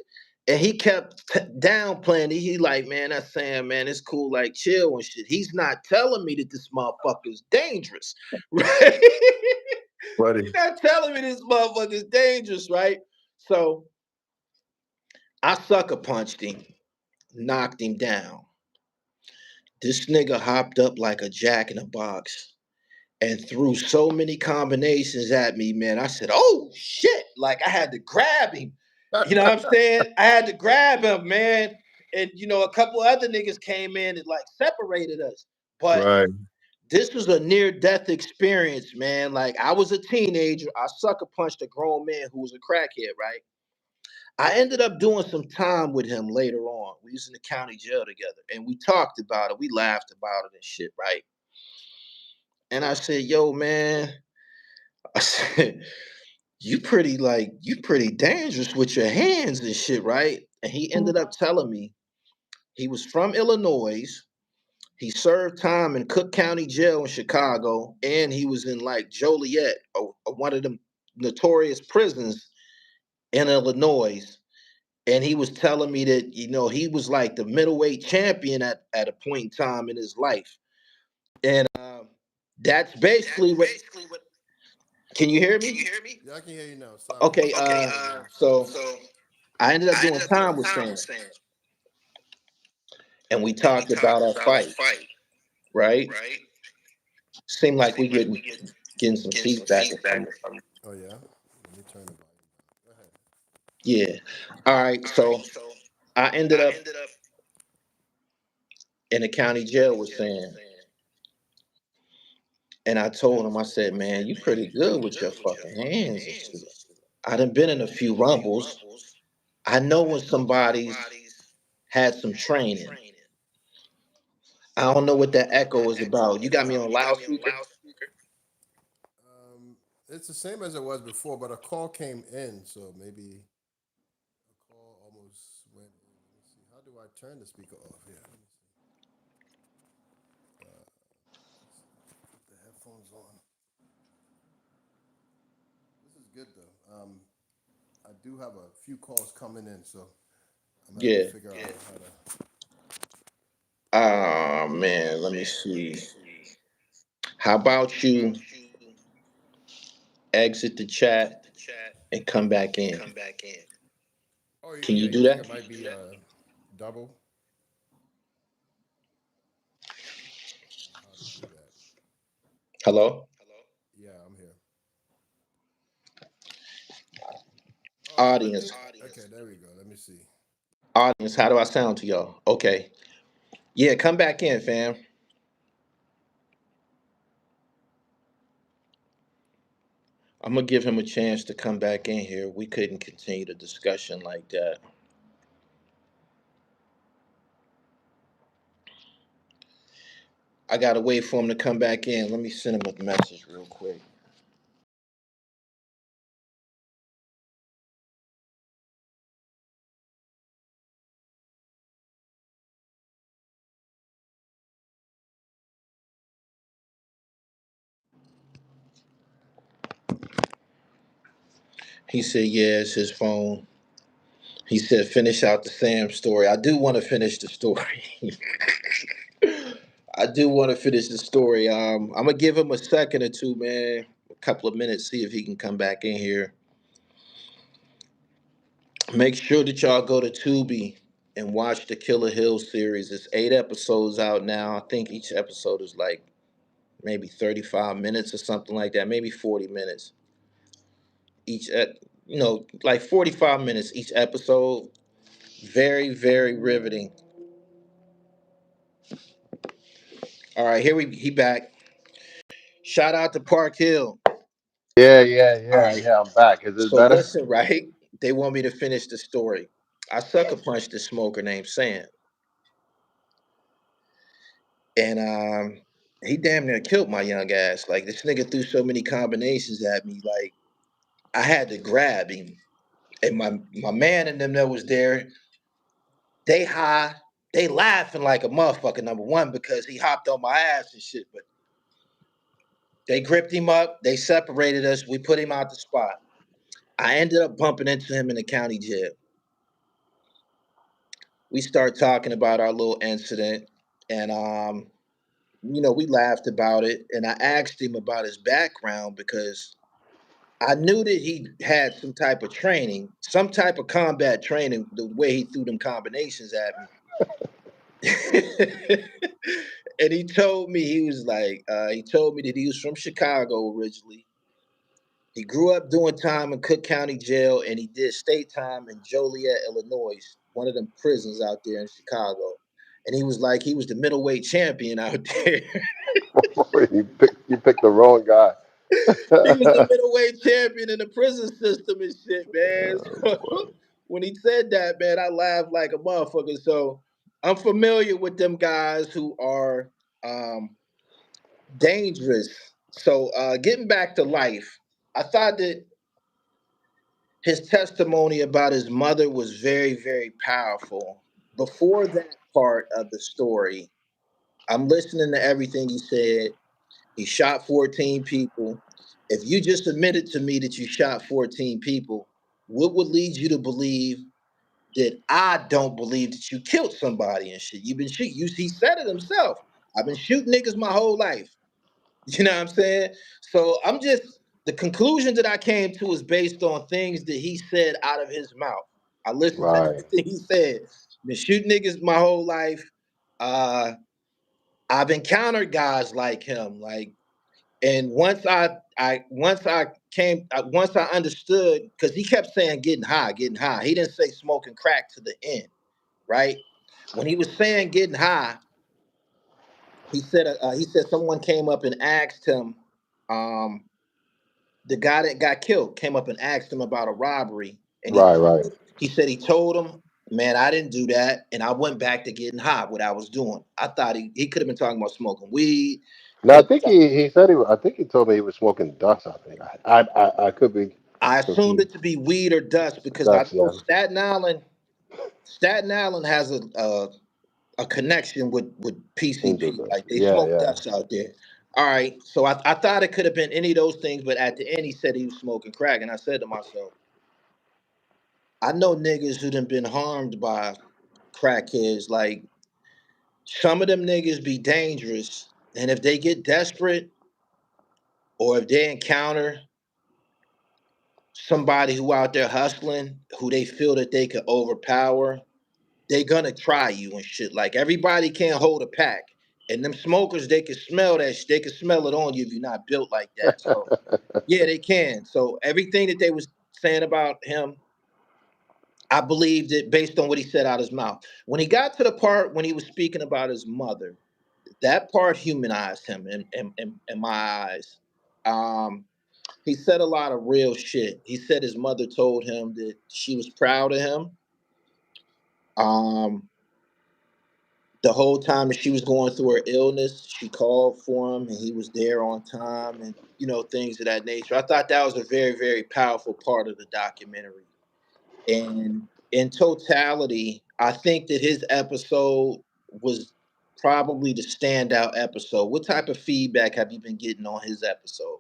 And he kept downplaying it. He like, man, that's Sam, man, it's cool, like chill and shit. He's not telling me that this motherfucker's dangerous, right? Buddy. He's not telling me this motherfucker's dangerous, right? So I sucker punched him, knocked him down. This nigga hopped up like a jack in a box and threw so many combinations at me, man. I said, "Oh shit!" Like I had to grab him. You know what I'm saying? I had to grab him, man. And a couple other niggas came in and like separated us. But Right. this was a near-death experience, man. Like I was a teenager. I sucker punched a grown man who was a crackhead, right? I ended up doing some time with him later on. We was in the county jail together, and we talked about it. We laughed about it and shit, right? And I said, "Yo, man," I said, you pretty dangerous with your hands and shit, right?" And he ended up telling me he was from Illinois. He served time in Cook County Jail in Chicago, and he was in like Joliet, one of them notorious prisons in Illinois. And he was telling me that he was like the middleweight champion at a point in time in his life. And that's basically what. Can you hear me? Yeah, I can hear you now. Sorry. Okay. So I ended up doing time with Sam, and we talked about our fight. Right? Seemed like we getting some feedback or something. Oh, yeah. Let me turn the volume down. Go ahead. Yeah. All right. So I ended up in the county jail with Sam, and I told him, I said, "Man, you pretty good with your fucking hands and shit. I done been in a few rumbles. I know when somebody's had some training. I don't know what that echo is about. You got me on loudspeaker?" It's the same as it was before, but a call came in, so maybe a call almost went in. Let me see. How do I turn the speaker off? Yeah. Let me see. Put the headphones on. This is good though. I do have a few calls coming in, so I'm gonna have to Yeah. figure out how to. Oh man, let me see. How about you exit the chat and come back in? Oh Can yeah, you you do think that? it might be double? How to do that? Hello? Yeah, I'm here. Oh, I Audience. think. Okay, there we go. Let me see. Audience, how do I sound to y'all? Okay. Yeah, come back in, fam. I'm gonna give him a chance to come back in here. We couldn't continue the discussion like that. I gotta wait for him to come back in. Let me send him a message real quick. He said, yeah, it's his phone. He said, finish out the Sam story. I do want to finish the story. I do want to finish the story. I'm gonna give him a second or two, man. A couple of minutes, see if he can come back in here. Make sure that y'all go to Tubi and watch the Killa Hill series. It's 8 episodes out now. I think each episode is like maybe 35 minutes or something like that, maybe 40 minutes each. Like 45 minutes each episode. Very, very riveting. All right, he back. Shout out to Park Hill. Yeah, yeah, All yeah, right. yeah. I'm back. Is it So better? listen, right? They want me to finish the story. I sucker punched this smoker named Sam, and he damn near killed my young ass. Like this nigga threw so many combinations at me, like I had to grab him. And my man and them that was there, they high, they laughing like a motherfucker. Number one, because he hopped on my ass and shit. But they gripped him up, they separated us, we put him out the spot. I ended up bumping into him in the county jail. We start talking about our little incident, and we laughed about it. And I asked him about his background because I knew that he had some type of training, some type of combat training, the way he threw them combinations at me. And he told me he told me that he was from Chicago originally. He grew up doing time in Cook County Jail, and he did state time in Joliet, Illinois, one of them prisons out there in Chicago. And he was the middleweight champion out there. You picked the wrong guy. He was the middleweight champion in the prison system and shit, man. So when he said that, man, I laughed like a motherfucker. So I'm familiar with them guys who are um, dangerous. So getting back to life, I thought that his testimony about his mother was very, very powerful. Before that part of the story, I'm listening to everything he said. He shot 14 people. If you just admitted to me that you shot 14 people, what would lead you to believe that I don't believe that you killed somebody and shit? You've been shooting. He said it himself. I've been shooting niggas my whole life. You know what I'm saying? So the conclusion that I came to is based on things that he said out of his mouth. I listened to Right, everything he said. Been shooting niggas my whole life. Uh, I've encountered guys like him, like, and once I understood, because he kept saying getting high, getting high. He didn't say smoking crack to the end, right? When he was saying getting high, he said someone came up and asked him, um, the guy that got killed came up and asked him about a robbery, and right, right. he said he told him, "Man, I didn't do that," and I went back to getting high. What I was doing, I thought he could have been talking about smoking weed. No, Could I have been think talking. he said I think he told me he was smoking dust. I think I could be I assumed it confused. to be weed or dust because I Dust, know yeah. Staten Island. Staten Island has a connection with Seems a PCP. bit. Like they Yeah, smoke yeah. dust out there. All right, so I thought it could have been any of those things, but at the end he said he was smoking crack, and I said to myself, I know niggas who done been harmed by crackheads. Like some of them niggas be dangerous, and if they get desperate or if they encounter somebody who out there hustling, who they feel that they can overpower, they gonna try you and shit. Like everybody can't hold a pack. And them smokers, they can smell that they can smell it on you if you're not built like that. So yeah, they can. So everything that they was saying about him, I believed it based on what he said out his mouth. When he got to the part when he was speaking about his mother, that part humanized him in my eyes. Um, he said a lot of real shit. He said his mother told him that she was proud of him. Um, the whole time that she was going through her illness, she called for him and he was there on time and things of that nature. I thought that was a very, very powerful part of the documentary. And in totality, I think that his episode was probably the standout episode. What type of feedback have you been getting on his episode?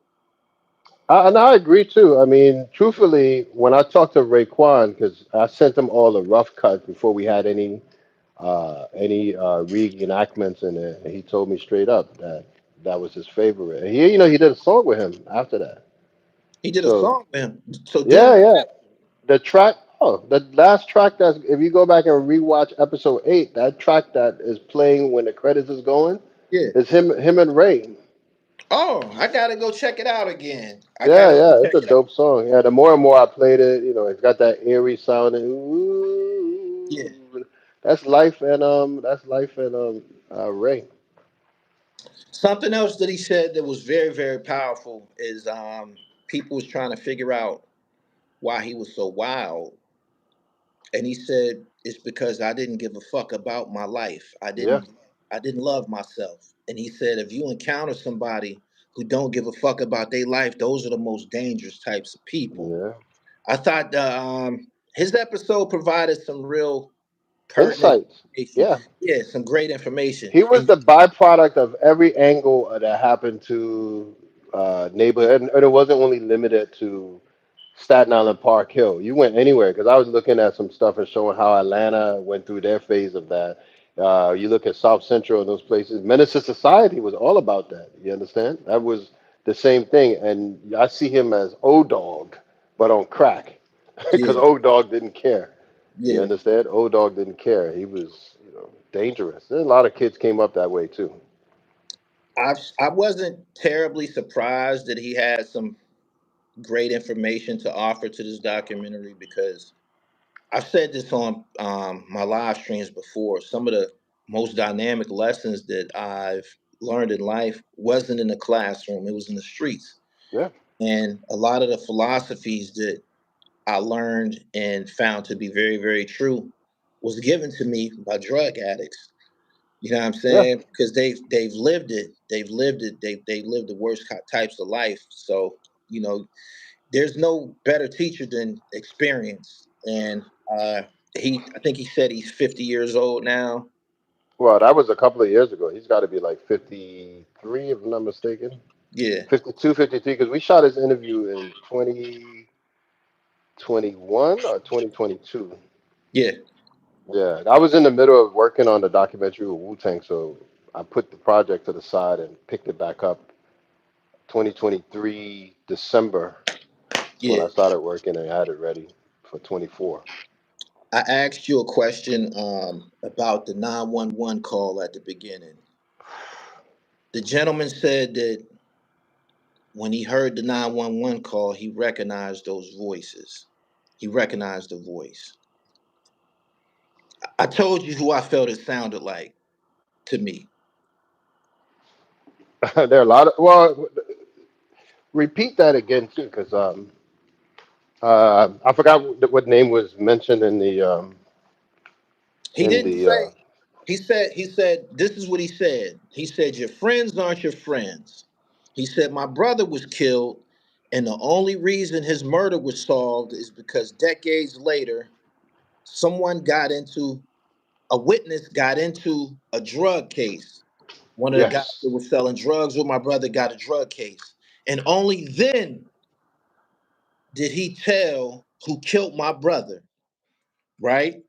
And I agree too. I mean, truthfully, when I talked to Raekwon, because I sent him all the rough cut before we had any reenactments in it, and he told me straight up that that was his favorite. And he did a song with him after that. He did a So song with him. So do yeah, me a yeah. favor. The track. Oh, the last track that's if you go back and rewatch episode 8, that track that is playing when the credits is going Yeah. is him and Ray. Oh, I gotta go check it out again. I Yeah, gotta go yeah, it's check a it out. dope song. Yeah, the more and more I played it, it's got that eerie sound and Yeah. ooh, that's life and Ray. Something else that he said that was very, very powerful is people was trying to figure out why he was so wild. And he said it's because I didn't give a fuck about my life. Yeah, I didn't love myself. And he said if you encounter somebody who don't give a fuck about their life, those are the most dangerous types of people. yeah. I thought his episode provided some real pertinent Insights. information. Yeah, Yeah, some great information. he was And the byproduct of every angle that happened to neighborhood, and it wasn't only limited to Staten Island Park Hill. You went anywhere because I was looking at some stuff and showing how Atlanta went through their phase of that. You look at South Central and those places. Menace to Society was all about that. You understand? That was the same thing. And I see him as O Dog, but on crack, because yeah, O Dog didn't care. You yeah. understand? O Dog didn't care. He was, dangerous. There's a lot of kids came up that way too. I wasn't terribly surprised that he had some great information to offer to this documentary because I've said this on my live streams before. Some of the most dynamic lessons that I've learned in life wasn't in the classroom; it was in the streets. Yeah, And a lot of the philosophies that I learned and found to be very, very true was given to me by drug addicts. You know what I'm yeah. saying? Because they've lived it. They've lived it. They lived the worst types of life. So you know, there's no better teacher than experience. And I think he said he's 50 years old now. Well, that was a couple of years ago. He's got to be like 53, if I'm not mistaken. Yeah, 52, 53, because we shot his interview in 2021 or 2022. yeah, Yeah, I was in the middle of working on the documentary with Wu Tang, so I put the project to the side and picked it back up 2023 December is when yeah. I started working and had it ready for 24. I asked you a question about the 911 call at the beginning. The gentleman said that when he heard the 911 call, he recognized those voices. He recognized the voice. I told you who I felt it sounded like to me. There are a lot of, well, repeat that again too, because I forgot what name was mentioned He in didn't the say. He said this is what he said. He said your friends aren't your friends. He said my brother was killed, and the only reason his murder was solved is because decades later, someone got into a witness got into a drug case. One of the guys that yes. was selling drugs with my brother got a drug case, and only then did he tell who killed my brother. Right?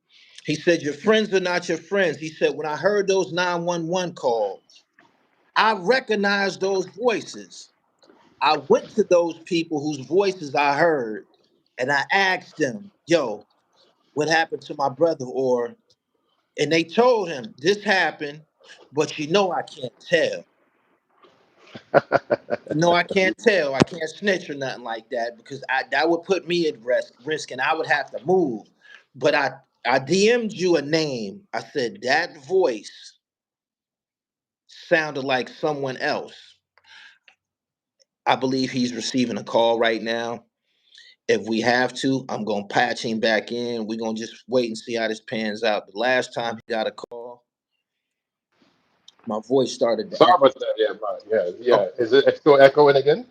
He said, your friends are not your friends. He said, when I heard those 911 calls, I recognized those voices. I went to those people whose voices I heard and I asked them, yo, what happened to my brother? And they told him, this happened, but I can't tell. I can't tell. I can't snitch or nothing like that because that would put me at risk and I would have to move. But I DM'd you a name. I said that voice sounded like someone else. I believe he's receiving a call right now. If we have to, I'm gonna patch him back in. We're gonna just wait and see how this pans out. The last time he got a call, my voice started to Sorry echo. about that. Yeah, but yeah, Oh, yeah. Is it still echoing again?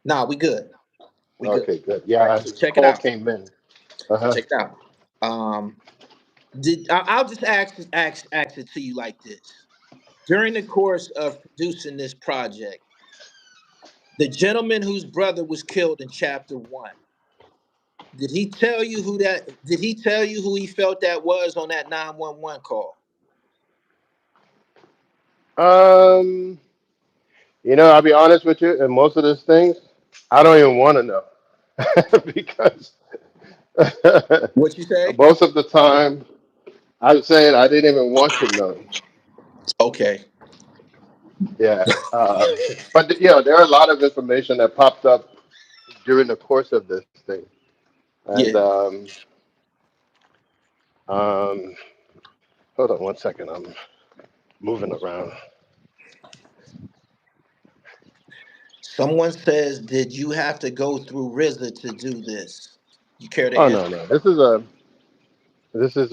nah, we good. We good. Okay, good. All right, Yeah, so the check it call out. came in. Uh-huh. Check it out. Um, I'll just ask it to you like this. During the course of producing this project, the gentleman whose brother was killed in chapter one, did he tell you who he felt that was on that 911 call? Um, I'll be honest with you, and most of these things, I don't even want to know because What you say? Most of the time, I'm saying I didn't even want to know. Okay. Yeah. But there are a lot of information that popped up during the course of this thing. And Yeah. um, hold on one second. I'm moving around. Someone says, "Did you have to go through RZA to do this?" You care to Oh answer? no, no. This is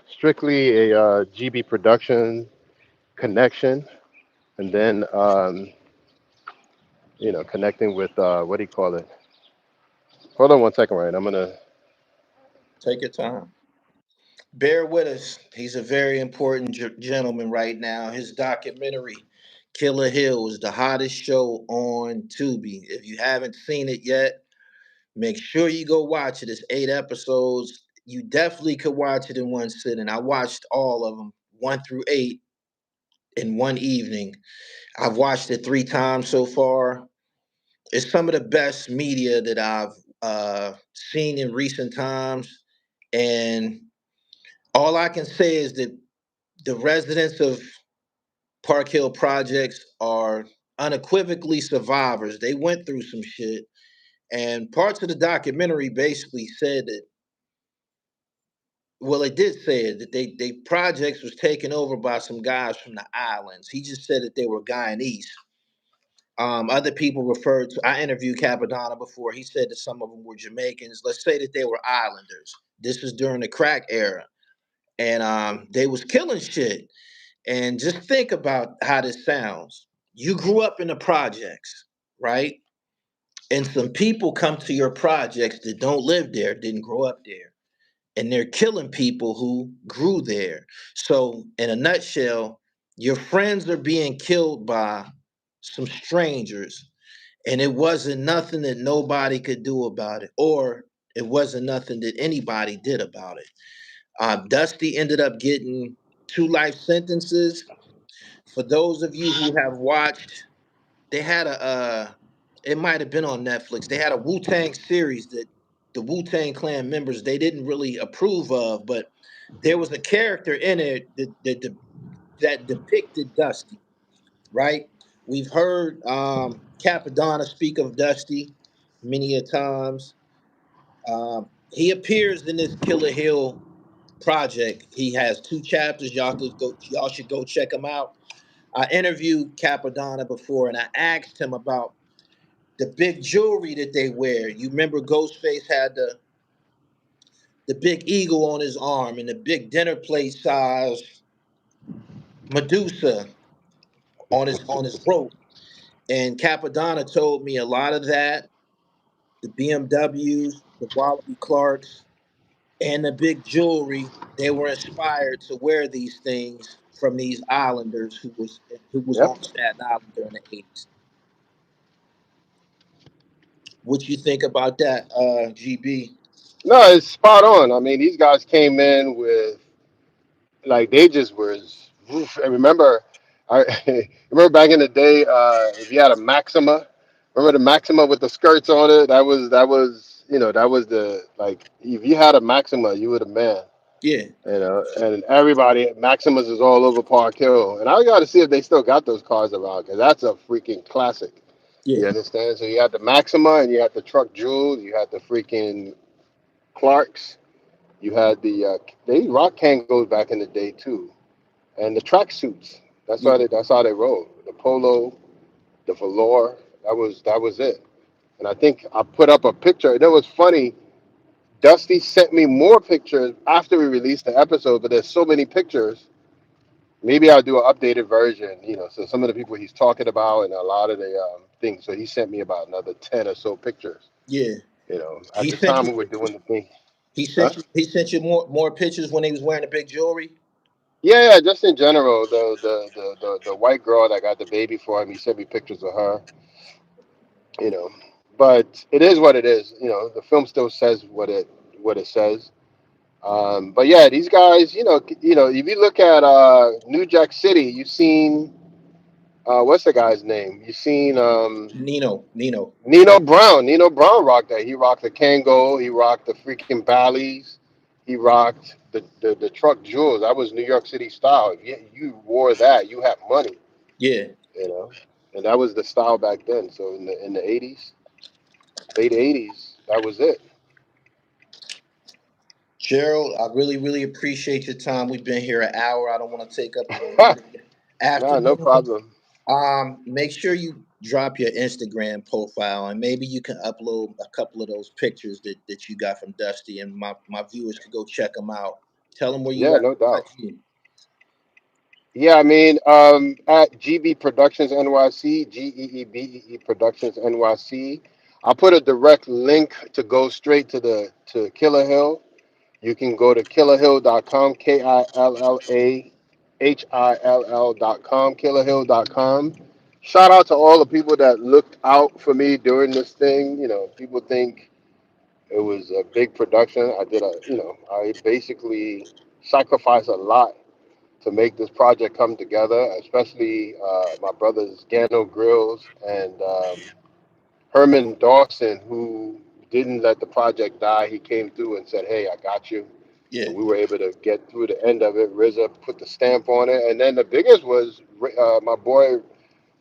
strictly a GB production connection, and then connecting with what do you call it? Hold on one second, right? I'm gonna. Take your time. Bear with us. He's a very important gentleman right now. His documentary, Killa Hill, is the hottest show on Tubi. If you haven't seen it yet, make sure you go watch it. It's 8 episodes. You definitely could watch it in one sitting. I watched all of them, 1 through 8, in one evening. I've watched it 3 times so far. It's some of the best media that I've seen in recent times. And all I can say is that the residents of Park Hill projects are unequivocally survivors. They went through some shit. And parts of the documentary basically said that, well, it did say it, that they projects was taken over by some guys from the islands. He just said that they were Guyanese. Other people referred to, I interviewed Capadonna before. He said that some of them were Jamaicans. Let's say that they were islanders. This was during the crack era. And they was killing shit. And just think about how this sounds. You grew up in the projects, right? And some people come to your projects that don't live there, didn't grow up there. And they're killing people who grew there. So, in a nutshell, your friends are being killed by some strangers, and it wasn't nothing that nobody could do about it, or it wasn't nothing that anybody did about it. Dusty ended up getting 2 life sentences. For those of you who have watched, they had a it might have been on Netflix. They had a Wu-Tang series that the Wu-Tang Clan members they didn't really approve of, but there was a character in it that depicted Dusty, right? We've heard Capadonna speak of Dusty many a times. He appears in this Killer Hill project. He has 2 chapters. Y'all should go check him out. I interviewed Capadonna before, and I asked him about the big jewelry that they wear. You remember Ghostface had the big eagle on his arm and the big dinner plate size Medusa on his rope. And Capadonna told me a lot of that, the BMWs, the Wallaby Clarks, and the big jewelry, they were inspired to wear these things from these islanders who was Yep. on Staten Island during the 80s. What you think about that, GB? No, it's spot on. I mean, these guys came in with like they just was. Oof. I remember, I remember back in the day, if you had a Maxima, remember the Maxima with the skirts on it? That was the like if you had a Maxima, you were the man. Yeah, And everybody Maximas is all over Park Hill, and I got to see if they still got those cars around because that's a freaking classic. yeah, You understand? So you had the Maxima, and you had the Truck Jewels, you had the freaking Clarks, you had they rock Kangos back in the day too, and the track suits. yeah, That's how they rolled. The polo, the velour. That was it. And I think I put up a picture. And it was funny. Dusty sent me more pictures after we released the episode, but there's so many pictures. Maybe I'll do an updated version. So some of the people he's talking about and a lot of the things. So he sent me about another 10 or so pictures. yeah. At He the sent time you. we were doing the thing. He Huh? sent you. He sent you more pictures when he was wearing the big jewelry. Yeah, yeah, just in general, the white girl that got the baby for him, he sent me pictures of her, you know. But it is what it is, the film still says what it says. But yeah, these guys, if you look at New Jack City, you've seen What's the guy's name? You seen Nino. Nino Brown? Nino Brown rocked that. He rocked the Kango. He rocked the freaking Bally's. He rocked the truck jewels. That was New York City style. If you wore that, you had money, Yeah. you know. And that was the style back then. So in the 80s, late 80s, that was it. Gerald, I really, really appreciate your time. We've been here an hour. I don't want to take up your Nah, no afternoon. problem. Make sure you drop your Instagram profile, and maybe you can upload a couple of those pictures that you got from Dusty, and my viewers could go check them out. Tell them where you Yeah, at no doubt. IG. Yeah, I mean, at GB Productions NYC, GEEBEE Productions NYC, I'll put a direct link to go straight to Killa Hill. You can go to killahill.com, KILLAHILL.com, killahill.com. Shout out to all the people that looked out for me during this thing. You know, people think it was a big production. I basically sacrificed a lot to make this project come together, especially my brothers Gano Grills and Herman Dawson, who didn't let the project die. He came through and said, "Hey, I got you," Yeah, and we were able to get through the end of it. RZA put the stamp on it, and then the biggest was my boy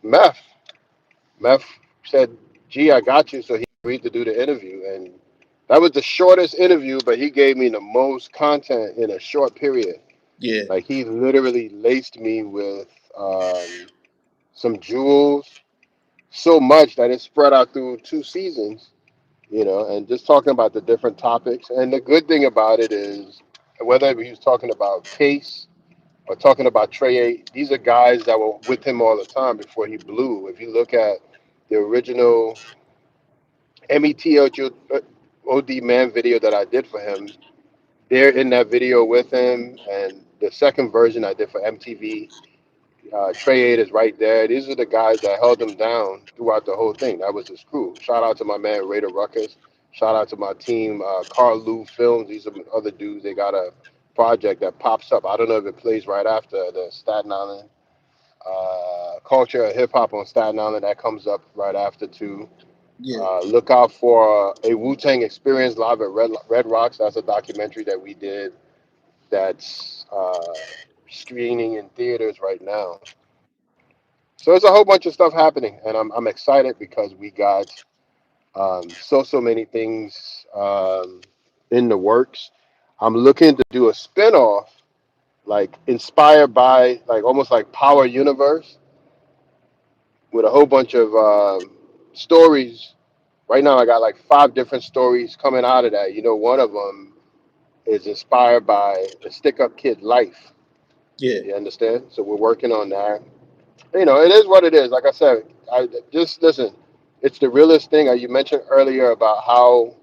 Meth. Meth said, "Gee, I got you," so he agreed to do the interview, and that was the shortest interview, but he gave me the most content in a short period. yeah, Like he literally laced me with some jewels so much that it spread out through 2 seasons, and just talking about the different topics. And the good thing about it is, whether he was talking about Case or talking about Trey 8, these are guys that were with him all the time before he blew. If you look at the original METOD Man video that I did for him, they're in that video with him. And the second version I did for MTV, Trey 8 is right there. These are the guys that held him down throughout the whole thing. That was his crew. Shout out to my man Raider Ruckus. Shout out to my team, Carl Lou Films. These are other dudes. They got a project that pops up. I don't know if it plays right after the Staten Island culture of hip hop on Staten Island. That comes up right after too. yeah, Look out for a Wu Tang Experience live at Red Rocks. That's a documentary that we did that's screening in theaters right now. So there's a whole bunch of stuff happening, and I'm excited because we got so many things in the works. I'm looking to do a spinoff, like inspired by like almost like Power Universe, with a whole bunch of stories. Right now, I got like 5 different stories coming out of that. One of them is inspired by the Stick Up Kid life. yeah, You understand? So we're working on that. It is what it is. Like I said, I just listen. It's the realest thing. You mentioned earlier about how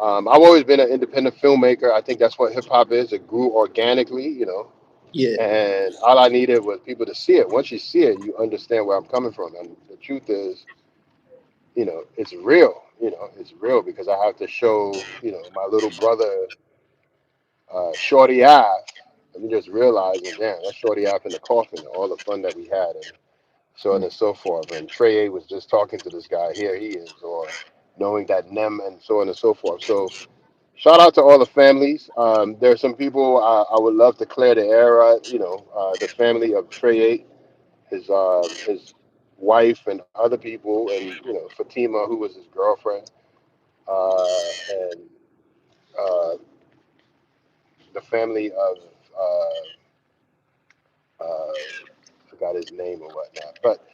I've always been an independent filmmaker. I think that's what hip hop is. It grew organically, yeah, and all I needed was people to see it. Once you see it, you understand where I'm coming from. And the truth is, it's real. It's real because I have to show, my little brother, Shorty Ave. And we just realizing, damn, that's Shorty Ave in the coffin. All the fun that we had, and so on and so forth. And Trey A was just talking to this guy. Here he is, or knowing that Nem, and so on and so forth. So shout out to all the families. There's some people I would love to clear the air. The family of Trey A, his wife, and other people, and Fatima, who was his girlfriend, and the family of forgot his name or whatnot, but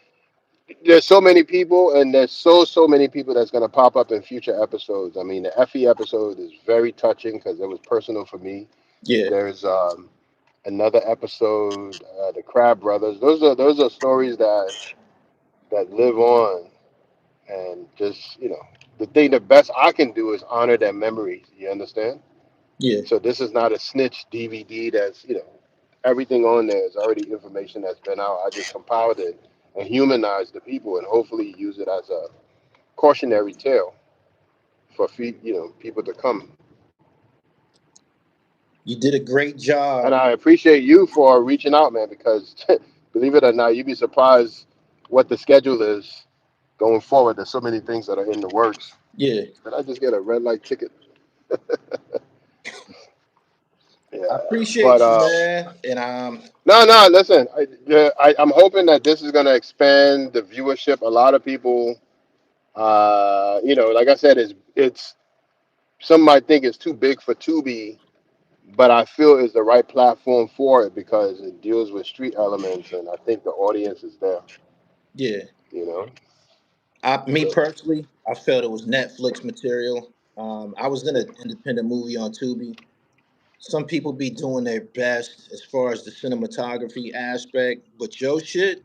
there's so many people, and there's so many people that's going to pop up in future episodes. I mean, the Effie episode is very touching because it was personal for me. yeah. There's another episode, the Crab Brothers. Those are stories that live on, and just the best I can do is honor their memories. You understand? Yeah. So this is not a snitch DVD. That's everything on there is already information that's been out. I just compiled it and humanized the people, and hopefully use it as a cautionary tale for people to come. You did a great And job. I appreciate you for reaching out, man, because believe it or not, you'd be surprised what the schedule is going forward. There's so many things that are in the works. Yeah, Did I just get a red light ticket? Yeah, I but appreciate you, man. And no, no. Listen, I'm hoping that this is going to expand the viewership. A lot of people, like I said, it's some might think it's too big for Tubi, but I feel it's the right platform for it because it deals with street elements, and I think the audience is there. yeah, You know, me so personally, I felt it was Netflix material. I was in an independent movie on Tubi. Some people be doing their best as far as the cinematography aspect, but your shit,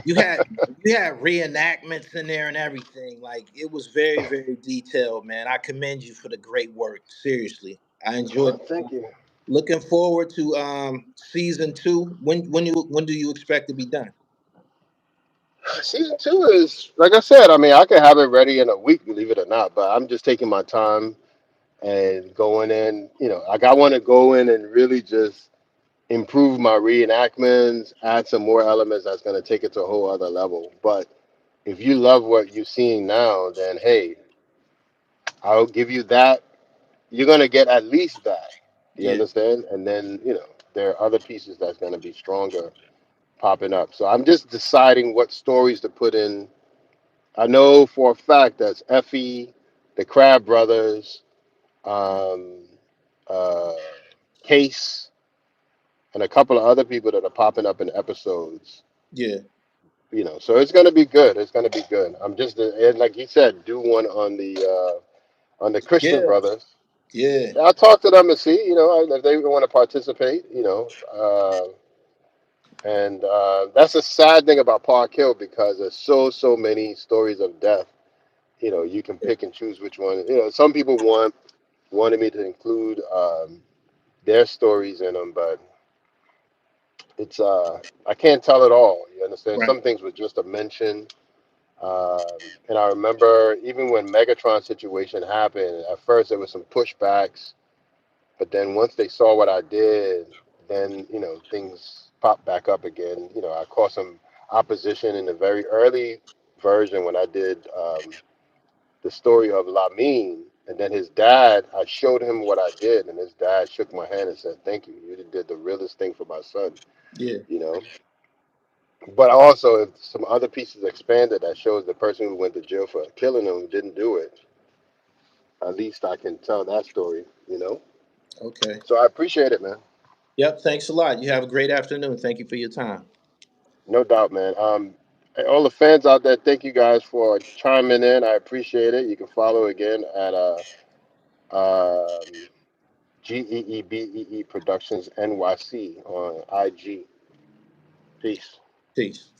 you had you had reenactments in there and everything. Like it was very, very detailed, man. I commend you for the great work. Seriously, I enjoyed. thank you. Looking forward to season two. When do you expect to be done? Season two is like I said. I mean, I could have it ready in a week, believe it or not. But I'm just taking my time and going in. Like I want to go in and really just improve my reenactments, add some more elements that's going to take it to a whole other level. But if you love what you're seeing now, then hey, I'll give you that. You're going to get at least that. You Yeah, understand? And then, there are other pieces that's going to be stronger popping up. So I'm just deciding what stories to put in. I know for a fact that's Effie, the Crab Brothers, um, uh, Case, and a couple of other people that are popping up in episodes. yeah, So it's gonna be good. It's gonna be good. I'm just and like you said, do one on the Christian yeah, brothers. yeah. I'll talk to them and see, if they want to participate. And that's a sad thing about Park Hill because there's so many stories of death. You can pick and choose which one. Some people wanted me to include their stories in them, but it's I can't tell it all. You understand? Right. Some things were just a mention. And I remember even when Megatron situation happened, at first there was some pushbacks, but then once they saw what I did, then things popped back up again. I caught some opposition in the very early version when I did the story of Lamine, and then his dad. I showed him what I did, and his dad shook my hand and said, "Thank you. You did the realest thing for my son." Yeah. You know. But also, if some other pieces expanded that shows the person who went to jail for killing him didn't do it, at least I can tell that story. Okay. So I appreciate it, man. Yep. Thanks a lot. You have a great afternoon. Thank you for your time. No doubt, man. And all the fans out there, thank you guys for chiming in. I appreciate it. You can follow again at um, GEEBEE Productions NYC on IG. Peace. Peace.